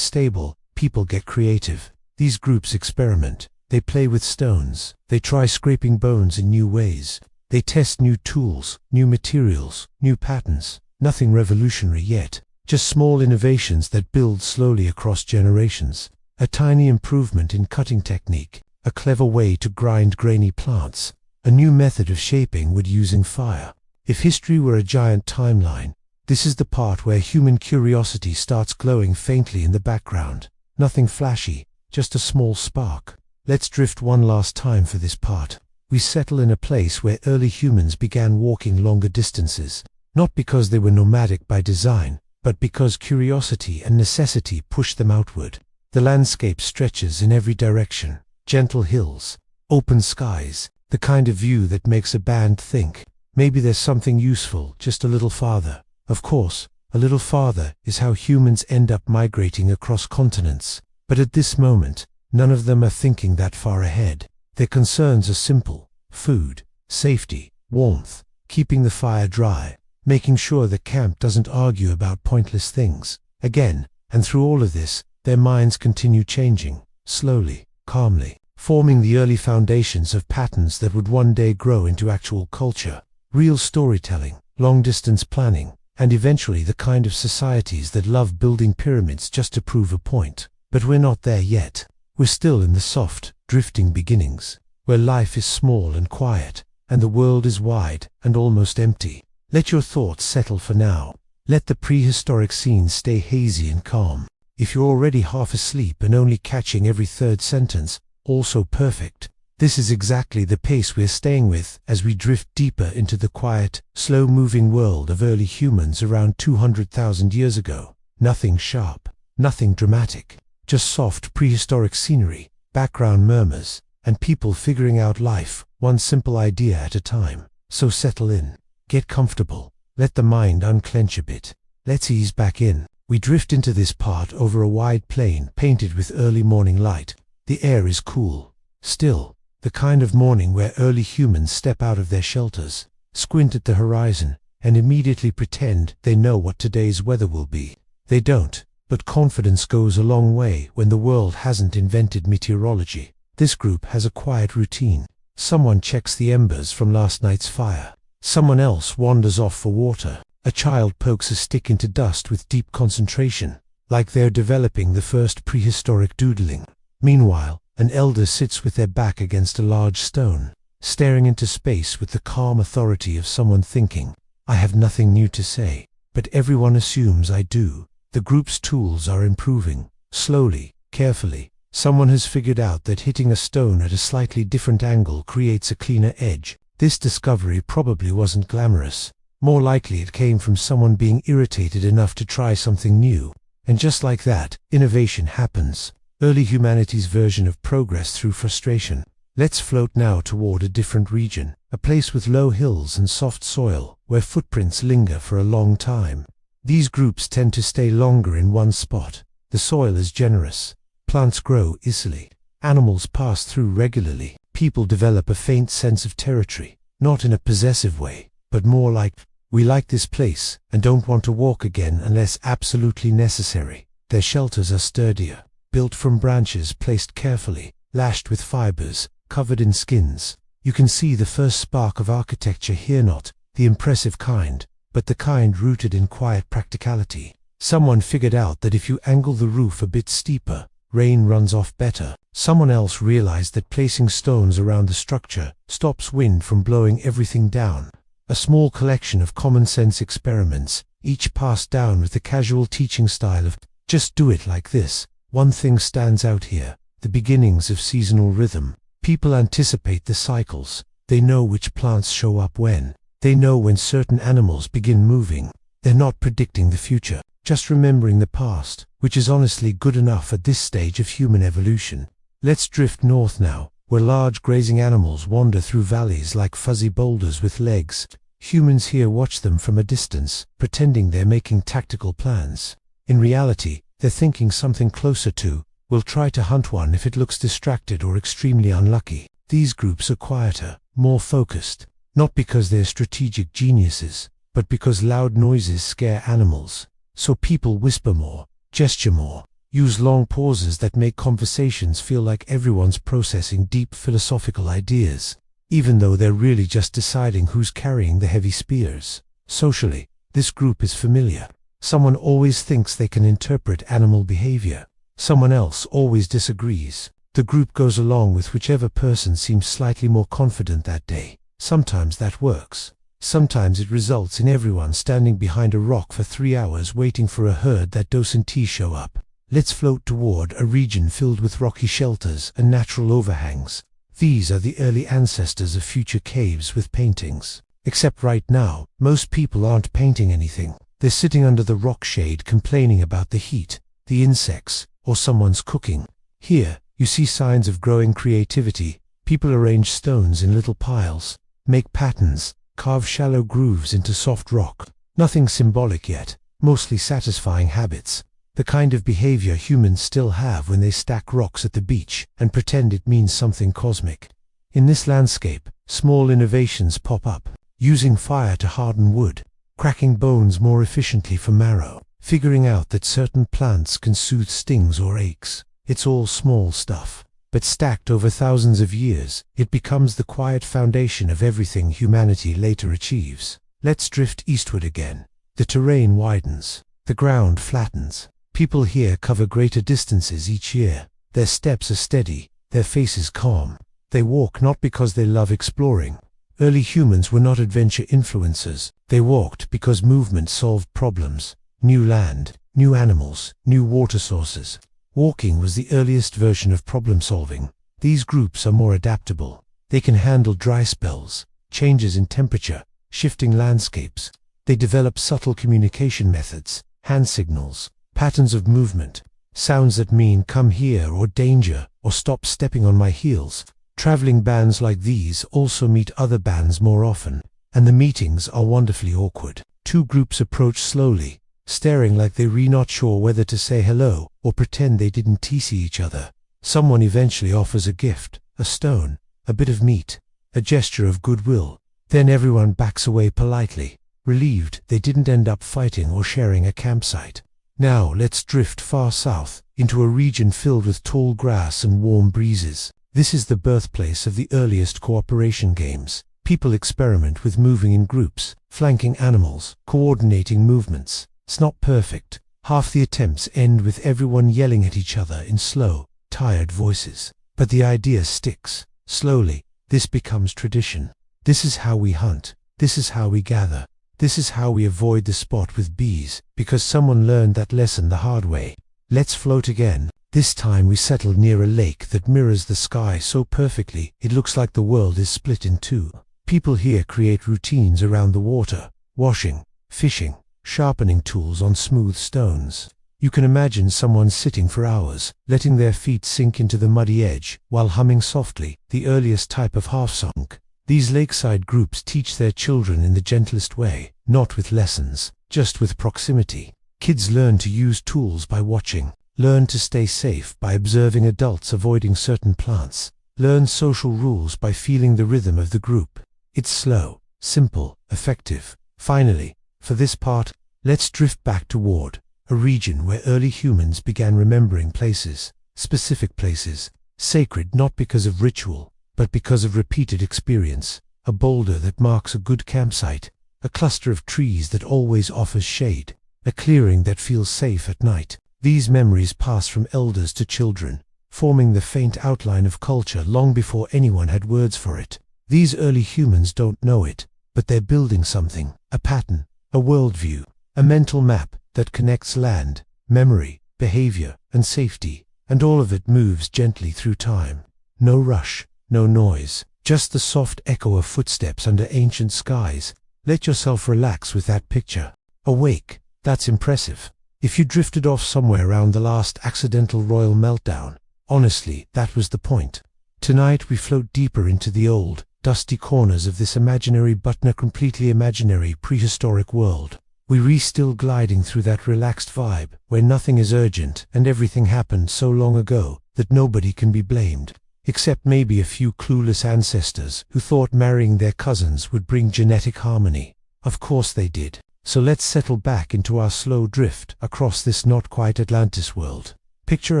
stable, people get creative. These groups experiment. They play with stones. They try scraping bones in new ways. They test new tools, new materials, new patterns. Nothing revolutionary yet. Just small innovations that build slowly across generations. A tiny improvement in cutting technique, a clever way to grind grainy plants, a new method of shaping wood using fire. If history were a giant timeline, this is the part where human curiosity starts glowing faintly in the background. Nothing flashy, just a small spark. Let's drift one last time for this part. We settle in a place where early humans began walking longer distances, not because they were nomadic by design, but because curiosity and necessity pushed them outward. The landscape stretches in every direction, gentle hills, open skies, the kind of view that makes a band think, maybe there's something useful just a little farther. Of course, a little farther is how humans end up migrating across continents, but at this moment, none of them are thinking that far ahead. Their concerns are simple: food, safety, warmth, keeping the fire dry, making sure the camp doesn't argue about pointless things. Again, and through all of this, their minds continue changing, slowly, calmly, forming the early foundations of patterns that would one day grow into actual culture, real storytelling, long-distance planning, and eventually the kind of societies that love building pyramids just to prove a point. But we're not there yet. We're still in the soft, drifting beginnings, where life is small and quiet, and the world is wide and almost empty. Let your thoughts settle for now. Let the prehistoric scenes stay hazy and calm. If you're already half asleep and only catching every third sentence, also perfect. This is exactly the pace we're staying with as we drift deeper into the quiet, slow-moving world of early humans around 200,000 years ago. Nothing sharp, nothing dramatic, just soft prehistoric scenery, background murmurs, and people figuring out life, one simple idea at a time. So settle in. Get comfortable. Let the mind unclench a bit. Let's ease back in. We drift into this part over a wide plain painted with early morning light. The air is cool, still, the kind of morning where early humans step out of their shelters, squint at the horizon, and immediately pretend they know what today's weather will be. They don't, but confidence goes a long way when the world hasn't invented meteorology. This group has a quiet routine. Someone checks the embers from last night's fire. Someone else wanders off for water. A child pokes a stick into dust with deep concentration, like they're developing the first prehistoric doodling. Meanwhile, an elder sits with their back against a large stone, staring into space with the calm authority of someone thinking, I have nothing new to say, but everyone assumes I do. The group's tools are improving, slowly, carefully. Someone has figured out that hitting a stone at a slightly different angle creates a cleaner edge. This discovery probably wasn't glamorous. More likely it came from someone being irritated enough to try something new. And just like that, innovation happens. Early humanity's version of progress through frustration. Let's float now toward a different region, a place with low hills and soft soil, where footprints linger for a long time. These groups tend to stay longer in one spot. The soil is generous. Plants grow easily. Animals pass through regularly. People develop a faint sense of territory, not in a possessive way, but more like, We like this place and don't want to walk again unless absolutely necessary. Their shelters are sturdier, built from branches placed carefully, lashed with fibers, covered in skins. You can see the first spark of architecture here, not the impressive kind, but the kind rooted in quiet practicality. Someone figured out that if you angle the roof a bit steeper, rain runs off better. Someone else realized that placing stones around the structure stops wind from blowing everything down. A small collection of common sense experiments, each passed down with the casual teaching style of, just do it like this. One thing stands out here: the beginnings of seasonal rhythm. People anticipate the cycles. They know which plants show up when. They know when certain animals begin moving. They're not predicting the future, just remembering the past, which is honestly good enough at this stage of human evolution. Let's drift north now, where large grazing animals wander through valleys like fuzzy boulders with legs. Humans here watch them from a distance, pretending they're making tactical plans. In reality, they're thinking something closer to, we'll try to hunt one if it looks distracted or extremely unlucky. These groups are quieter, more focused, not because they're strategic geniuses, but because loud noises scare animals. So people whisper more, gesture more, use long pauses that make conversations feel like everyone's processing deep philosophical ideas, even though they're really just deciding who's carrying the heavy spears. Socially, this group is familiar. Someone always thinks they can interpret animal behavior. Someone else always disagrees. The group goes along with whichever person seems slightly more confident that day. Sometimes that works. Sometimes it results in everyone standing behind a rock for 3 hours waiting for a herd that doesn't show up. Let's float toward a region filled with rocky shelters and natural overhangs. These are the early ancestors of future caves with paintings. Except right now, most people aren't painting anything. They're sitting under the rock shade complaining about the heat, the insects, or someone's cooking. Here, you see signs of growing creativity. People arrange stones in little piles, make patterns, carve shallow grooves into soft rock. Nothing symbolic yet, mostly satisfying habits. The kind of behavior humans still have when they stack rocks at the beach and pretend it means something cosmic. In this landscape, small innovations pop up. Using fire to harden wood, cracking bones more efficiently for marrow, figuring out that certain plants can soothe stings or aches. It's all small stuff, but stacked over thousands of years, it becomes the quiet foundation of everything humanity later achieves. Let's drift eastward again. The terrain widens. The ground flattens. People here cover greater distances each year. Their steps are steady, their faces calm. They walk not because they love exploring. Early humans were not adventure influencers. They walked because movement solved problems. New land, new animals, new water sources. Walking was the earliest version of problem solving. These groups are more adaptable. They can handle dry spells, changes in temperature, shifting landscapes. They develop subtle communication methods, hand signals, patterns of movement, sounds that mean come here or danger or stop stepping on my heels. Traveling bands like these also meet other bands more often, and the meetings are wonderfully awkward. Two groups approach slowly, staring like they're not sure whether to say hello or pretend they didn't see each other. Someone eventually offers a gift, a stone, a bit of meat, a gesture of goodwill. Then everyone backs away politely, relieved they didn't end up fighting or sharing a campsite. Now let's drift far south, into a region filled with tall grass and warm breezes. This is the birthplace of the earliest cooperation games. People experiment with moving in groups, flanking animals, coordinating movements. It's not perfect. Half the attempts end with everyone yelling at each other in slow, tired voices. But the idea sticks. Slowly, this becomes tradition. This is how we hunt. This is how we gather. This is how we avoid the spot with bees, because someone learned that lesson the hard way. Let's float again. This time we settle near a lake that mirrors the sky so perfectly it looks like the world is split in two. People here create routines around the water, washing, fishing, sharpening tools on smooth stones. You can imagine someone sitting for hours, letting their feet sink into the muddy edge, while humming softly, the earliest type of half-song. These lakeside groups teach their children in the gentlest way, not with lessons, just with proximity. Kids learn to use tools by watching, learn to stay safe by observing adults avoiding certain plants, learn social rules by feeling the rhythm of the group. It's slow, simple, effective, Finally, for this part, let's drift back toward a region where early humans began remembering places, specific places, sacred not because of ritual, but because of repeated experience, a boulder that marks a good campsite, a cluster of trees that always offers shade, a clearing that feels safe at night. These memories pass from elders to children, forming the faint outline of culture long before anyone had words for it. These early humans don't know it, but they're building something, a pattern, a worldview, a mental map that connects land, memory, behavior, and safety, and all of it moves gently through time. No rush, no noise, just the soft echo of footsteps under ancient skies. Let yourself relax with that picture. Awake, that's impressive. If you drifted off somewhere around the last accidental royal meltdown, honestly, that was the point. Tonight we float deeper into the old, dusty corners of this imaginary but not completely imaginary prehistoric world. We're still gliding through that relaxed vibe, where nothing is urgent and everything happened so long ago that nobody can be blamed, except maybe a few clueless ancestors who thought marrying their cousins would bring genetic harmony. Of course they did. So let's settle back into our slow drift across this not quite Atlantis world. Picture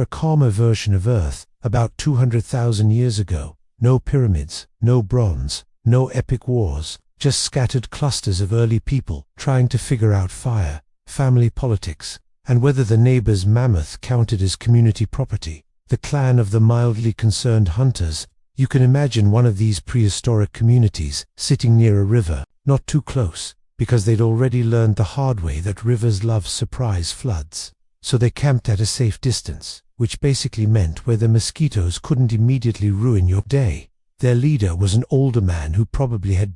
a calmer version of Earth, about 200,000 years ago. No pyramids, no bronze, no epic wars, just scattered clusters of early people trying to figure out fire, family politics, and whether the neighbor's mammoth counted as community property. The clan of the mildly concerned hunters. You can imagine one of these prehistoric communities sitting near a river, not too close, because they'd already learned the hard way that rivers love surprise floods. So they camped at a safe distance, which basically meant where the mosquitoes couldn't immediately ruin your day. Their leader was an older man who probably had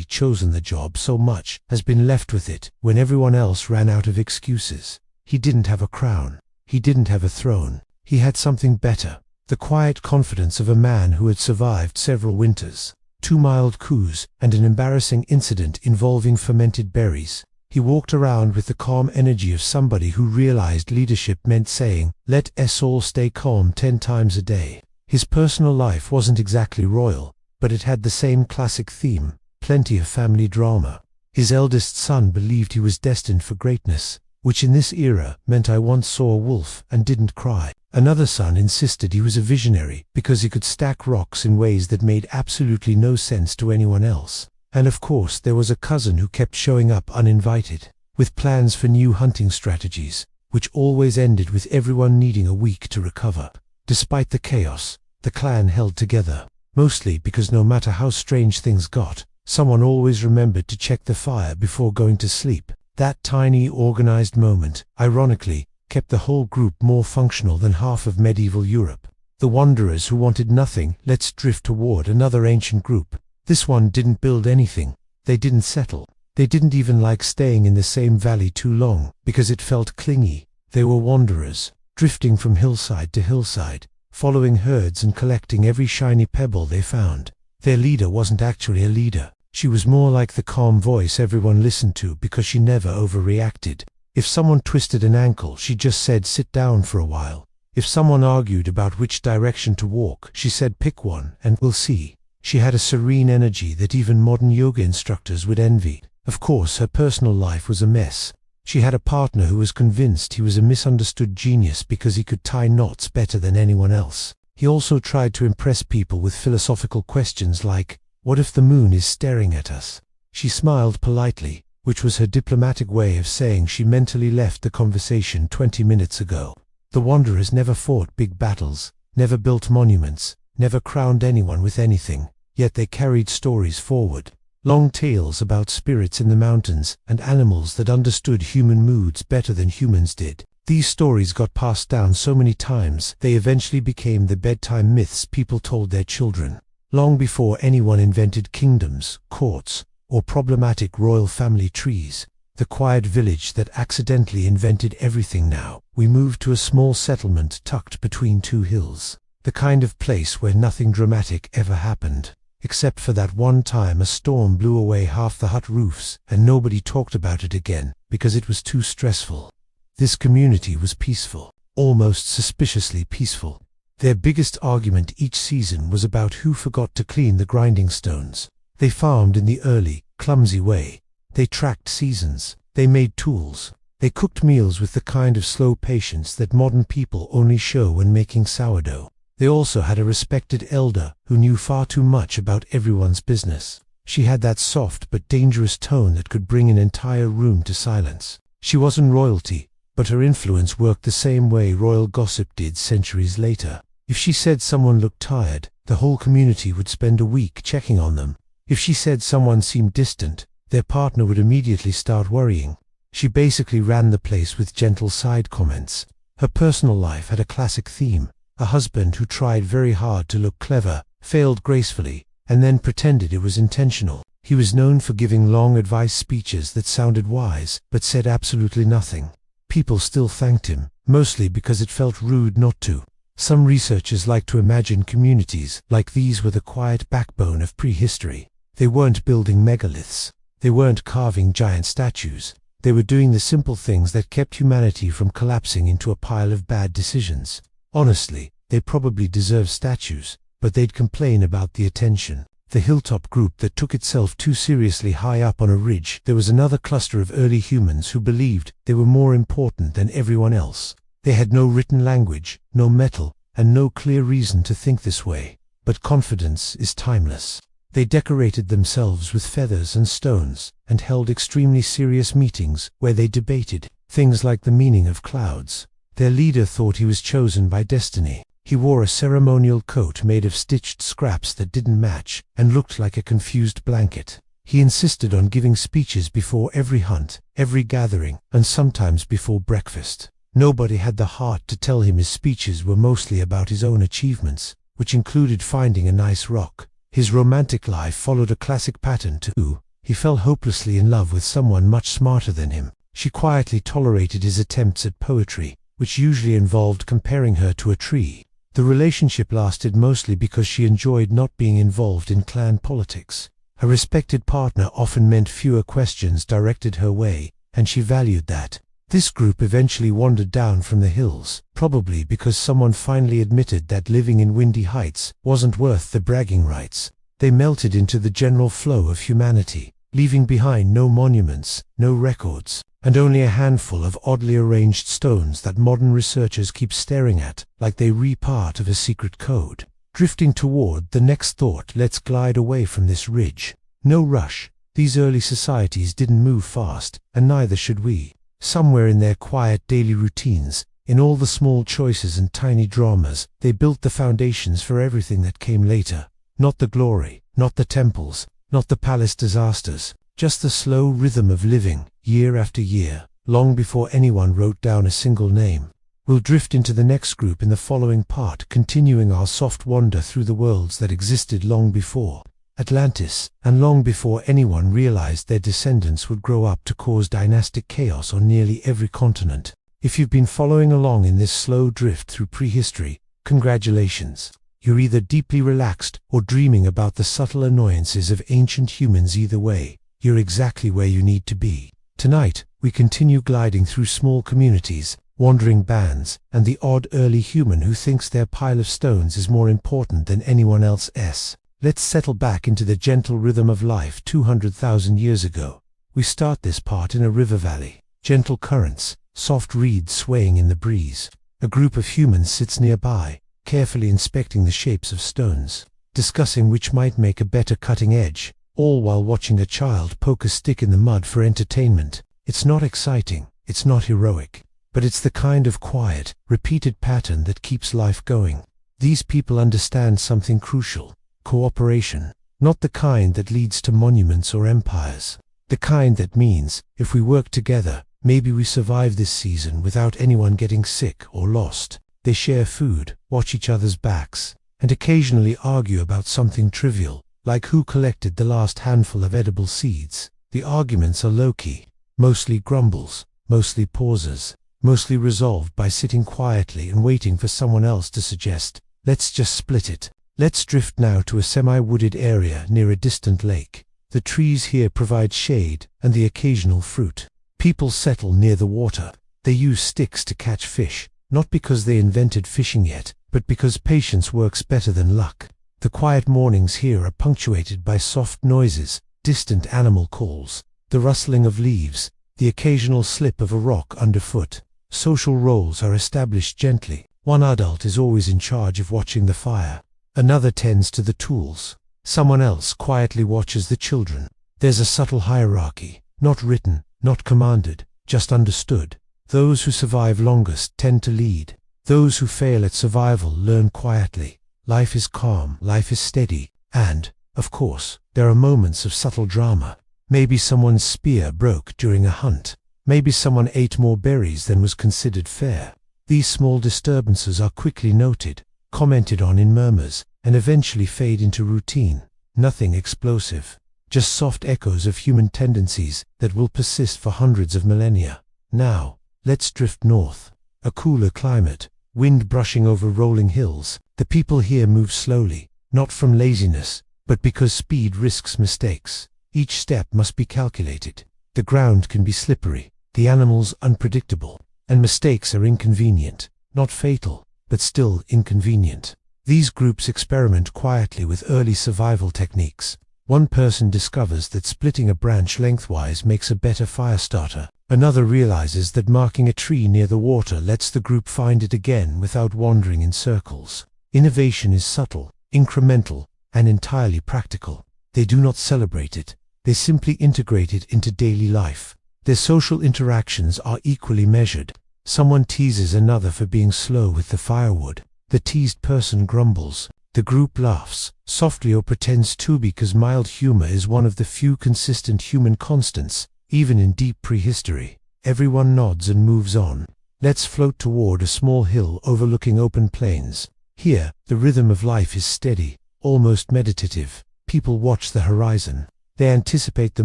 chosen the job so much has been left with it when everyone else ran out of excuses. He didn't have a crown. He didn't have a throne. He had something better, the quiet confidence of a man who had survived several winters, 2 mild coups, and an embarrassing incident involving fermented berries. He walked around with the calm energy of somebody who realized leadership meant saying, "Let us all stay calm 10 times a day." His personal life wasn't exactly royal, but it had the same classic theme, plenty of family drama. His eldest son believed he was destined for greatness, which in this era meant I once saw a wolf and didn't cry. Another son insisted he was a visionary because he could stack rocks in ways that made absolutely no sense to anyone else. And of course there was a cousin who kept showing up uninvited, with plans for new hunting strategies, which always ended with everyone needing a week to recover. Despite the chaos, the clan held together, mostly because no matter how strange things got, someone always remembered to check the fire before going to sleep. That tiny organized moment, ironically, kept the whole group more functional than half of medieval Europe. The wanderers who wanted nothing, let's drift toward another ancient group. This one didn't build anything. They didn't settle. They didn't even like staying in the same valley too long, because it felt clingy. They were wanderers, drifting from hillside to hillside, following herds and collecting every shiny pebble they found. Their leader wasn't actually a leader. She was more like the calm voice everyone listened to because she never overreacted. If someone twisted an ankle, she just said, "Sit down for a while." If someone argued about which direction to walk, she said, "Pick one and we'll see." She had a serene energy that even modern yoga instructors would envy. Of course, her personal life was a mess. She had a partner who was convinced he was a misunderstood genius because he could tie knots better than anyone else. He also tried to impress people with philosophical questions like, "What if the moon is staring at us?" She smiled politely, which was her diplomatic way of saying she mentally left the conversation 20 minutes ago. The wanderers never fought big battles, never built monuments, never crowned anyone with anything, yet they carried stories forward. Long tales about spirits in the mountains and animals that understood human moods better than humans did. These stories got passed down so many times they eventually became the bedtime myths people told their children. Long before anyone invented kingdoms, courts, or problematic royal family trees, the quiet village that accidentally invented everything. Now we moved to a small settlement tucked between 2 hills. The kind of place where nothing dramatic ever happened, except for that one time a storm blew away half the hut roofs and nobody talked about it again because it was too stressful. This community was peaceful, almost suspiciously peaceful. Their biggest argument each season was about who forgot to clean the grinding stones. They farmed in the early, clumsy way, They tracked seasons. They made tools. They cooked meals with the kind of slow patience that modern people only show when making sourdough. They also had a respected elder who knew far too much about everyone's business. She had that soft but dangerous tone that could bring an entire room to silence. She wasn't royalty, but her influence worked the same way royal gossip did centuries later. If she said someone looked tired, the whole community would spend a week checking on them. If she said someone seemed distant, their partner would immediately start worrying. She basically ran the place with gentle side comments. Her personal life had a classic theme: a husband who tried very hard to look clever, failed gracefully, and then pretended it was intentional. He was known for giving long advice speeches that sounded wise, but said absolutely nothing. People still thanked him, mostly because it felt rude not to. Some researchers like to imagine communities like these were the quiet backbone of prehistory. They weren't building megaliths. They weren't carving giant statues. They were doing the simple things that kept humanity from collapsing into a pile of bad decisions. Honestly, they probably deserve statues, but they'd complain about the attention. The hilltop group that took itself too seriously high up on a ridge. There was another cluster of early humans who believed they were more important than everyone else. They had no written language, no metal, and no clear reason to think this way. But confidence is timeless. They decorated themselves with feathers and stones, and held extremely serious meetings where they debated things like the meaning of clouds. Their leader thought he was chosen by destiny. He wore a ceremonial coat made of stitched scraps that didn't match, and looked like a confused blanket. He insisted on giving speeches before every hunt, every gathering, and sometimes before breakfast. Nobody had the heart to tell him his speeches were mostly about his own achievements, which included finding a nice rock. His romantic life followed a classic pattern too. He fell hopelessly in love with someone much smarter than him. She quietly tolerated his attempts at poetry, which usually involved comparing her to a tree. The relationship lasted mostly because she enjoyed not being involved in clan politics. A respected partner often meant fewer questions directed her way, and she valued that. This group eventually wandered down from the hills, probably because someone finally admitted that living in Windy Heights wasn't worth the bragging rights. They melted into the general flow of humanity, leaving behind no monuments, no records, and only a handful of oddly arranged stones that modern researchers keep staring at, like they were part of a secret code. Drifting toward the next thought, let's glide away from this ridge. No rush. These early societies didn't move fast, and neither should we. Somewhere in their quiet daily routines, in all the small choices and tiny dramas, they built the foundations for everything that came later. Not the glory, not the temples, not the palace disasters, just the slow rhythm of living, year after year, long before anyone wrote down a single name. We'll drift into the next group in the following part, continuing our soft wander through the worlds that existed long before Atlantis, and long before anyone realized their descendants would grow up to cause dynastic chaos on nearly every continent. If you've been following along in this slow drift through prehistory, congratulations. You're either deeply relaxed or dreaming about the subtle annoyances of ancient humans. Either way, you're exactly where you need to be. Tonight, we continue gliding through small communities, wandering bands, and the odd early human who thinks their pile of stones is more important than anyone else's. Let's settle back into the gentle rhythm of life 200,000 years ago. We start this part in a river valley. Gentle currents, soft reeds swaying in the breeze. A group of humans sits nearby, carefully inspecting the shapes of stones, discussing which might make a better cutting edge, all while watching a child poke a stick in the mud for entertainment. It's not exciting, it's not heroic, but it's the kind of quiet, repeated pattern that keeps life going. These people understand something crucial. Cooperation, not the kind that leads to monuments or empires. The kind that means, if we work together, maybe we survive this season without anyone getting sick or lost. They share food, watch each other's backs, and occasionally argue about something trivial, like who collected the last handful of edible seeds. The arguments are low-key, mostly grumbles, mostly pauses, mostly resolved by sitting quietly and waiting for someone else to suggest, let's just split it. Let's drift now to a semi-wooded area near a distant lake. The trees here provide shade and the occasional fruit. People settle near the water. They use sticks to catch fish, not because they invented fishing yet, but because patience works better than luck. The quiet mornings here are punctuated by soft noises, distant animal calls, the rustling of leaves, the occasional slip of a rock underfoot. Social roles are established gently. One adult is always in charge of watching the fire. Another tends to the tools. Someone else quietly watches the children. There's a subtle hierarchy, not written, not commanded, just understood. Those who survive longest tend to lead. Those who fail at survival learn quietly. Life is calm, life is steady, and, of course, there are moments of subtle drama. Maybe someone's spear broke during a hunt. Maybe someone ate more berries than was considered fair. These small disturbances are quickly noted, commented on in murmurs, and eventually fade into routine. Nothing explosive, just soft echoes of human tendencies that will persist for hundreds of millennia. Now, let's drift north. A cooler climate, wind brushing over rolling hills. The people here move slowly, not from laziness, but because speed risks mistakes. Each step must be calculated. The ground can be slippery, the animals unpredictable, and mistakes are inconvenient, not fatal, but still inconvenient. These groups experiment quietly with early survival techniques. One person discovers that splitting a branch lengthwise makes a better fire starter. Another realizes that marking a tree near the water lets the group find it again without wandering in circles. Innovation is subtle, incremental, and entirely practical. They do not celebrate it. They simply integrate it into daily life. Their social interactions are equally measured. Someone teases another for being slow with the firewood. The teased person grumbles. The group laughs, softly or pretends to, because mild humor is one of the few consistent human constants, even in deep prehistory. Everyone nods and moves on. Let's float toward a small hill overlooking open plains. Here, the rhythm of life is steady, almost meditative. People watch the horizon. They anticipate the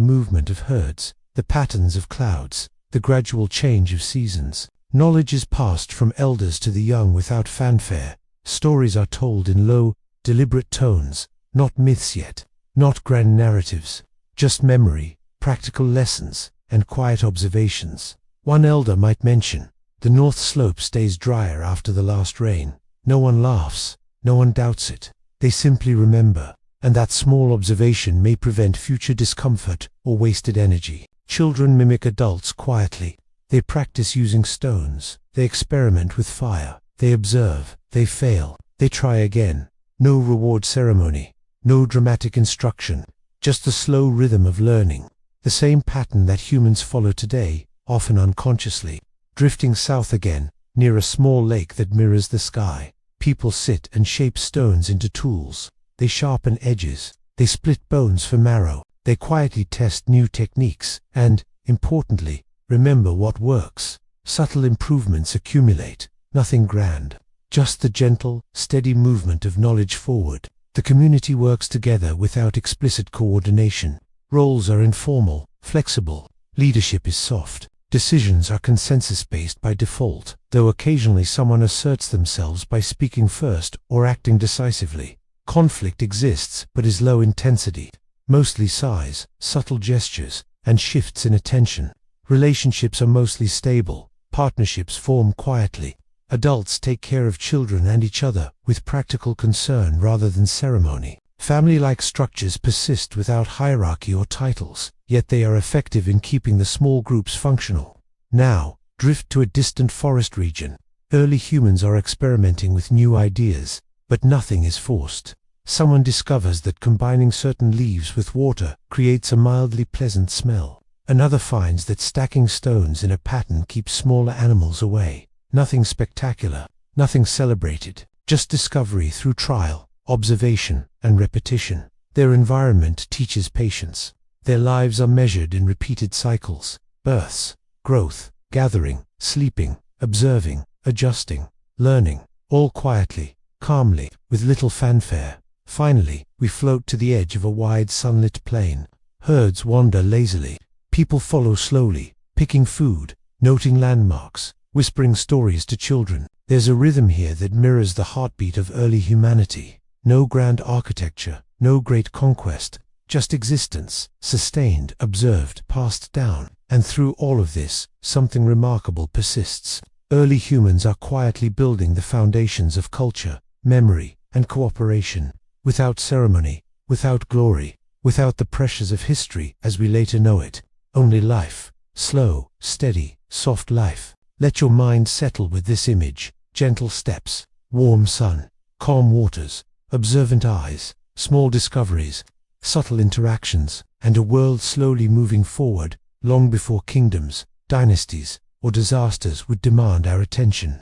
movement of herds, the patterns of clouds, the gradual change of seasons. Knowledge is passed from elders to the young without fanfare. Stories are told in low, deliberate tones, not myths yet, not grand narratives, just memory, practical lessons, and quiet observations. One elder might mention, the north slope stays drier after the last rain. No one laughs, no one doubts it. They simply remember. And that small observation may prevent future discomfort or wasted energy. Children mimic adults quietly. They practice using stones. They experiment with fire. They observe. They fail. They try again. No reward ceremony. No dramatic instruction. Just the slow rhythm of learning. The same pattern that humans follow today, often unconsciously. Drifting south again, near a small lake that mirrors the sky. People sit and shape stones into tools. They sharpen edges, they split bones for marrow, they quietly test new techniques, and, importantly, remember what works. Subtle improvements accumulate, nothing grand, just the gentle, steady movement of knowledge forward. The community works together without explicit coordination. Roles are informal, flexible, leadership is soft, decisions are consensus-based by default, though occasionally someone asserts themselves by speaking first or acting decisively. Conflict exists, but is low intensity, mostly sighs, subtle gestures, and shifts in attention. Relationships are mostly stable, partnerships form quietly. Adults take care of children and each other with practical concern rather than ceremony. Family-like structures persist without hierarchy or titles, yet they are effective in keeping the small groups functional. Now, drift to a distant forest region. Early humans are experimenting with new ideas. But nothing is forced. Someone discovers that combining certain leaves with water creates a mildly pleasant smell. Another finds that stacking stones in a pattern keeps smaller animals away. Nothing spectacular, nothing celebrated, just discovery through trial, observation, and repetition. Their environment teaches patience. Their lives are measured in repeated cycles: births, growth, gathering, sleeping, observing, adjusting, learning, all quietly, calmly, with little fanfare. Finally, we float to the edge of a wide sunlit plain. Herds wander lazily. People follow slowly, picking food, noting landmarks, whispering stories to children. There's a rhythm here that mirrors the heartbeat of early humanity. No grand architecture, no great conquest, just existence, sustained, observed, passed down. And through all of this, something remarkable persists. Early humans are quietly building the foundations of culture, memory, and cooperation, without ceremony, without glory, without the pressures of history as we later know it. only life, slow, steady, soft life. Let your mind settle with this image: gentle steps, warm sun, calm waters, observant eyes, small discoveries, subtle interactions, and a world slowly moving forward, long before kingdoms, dynasties, or disasters would demand our attention.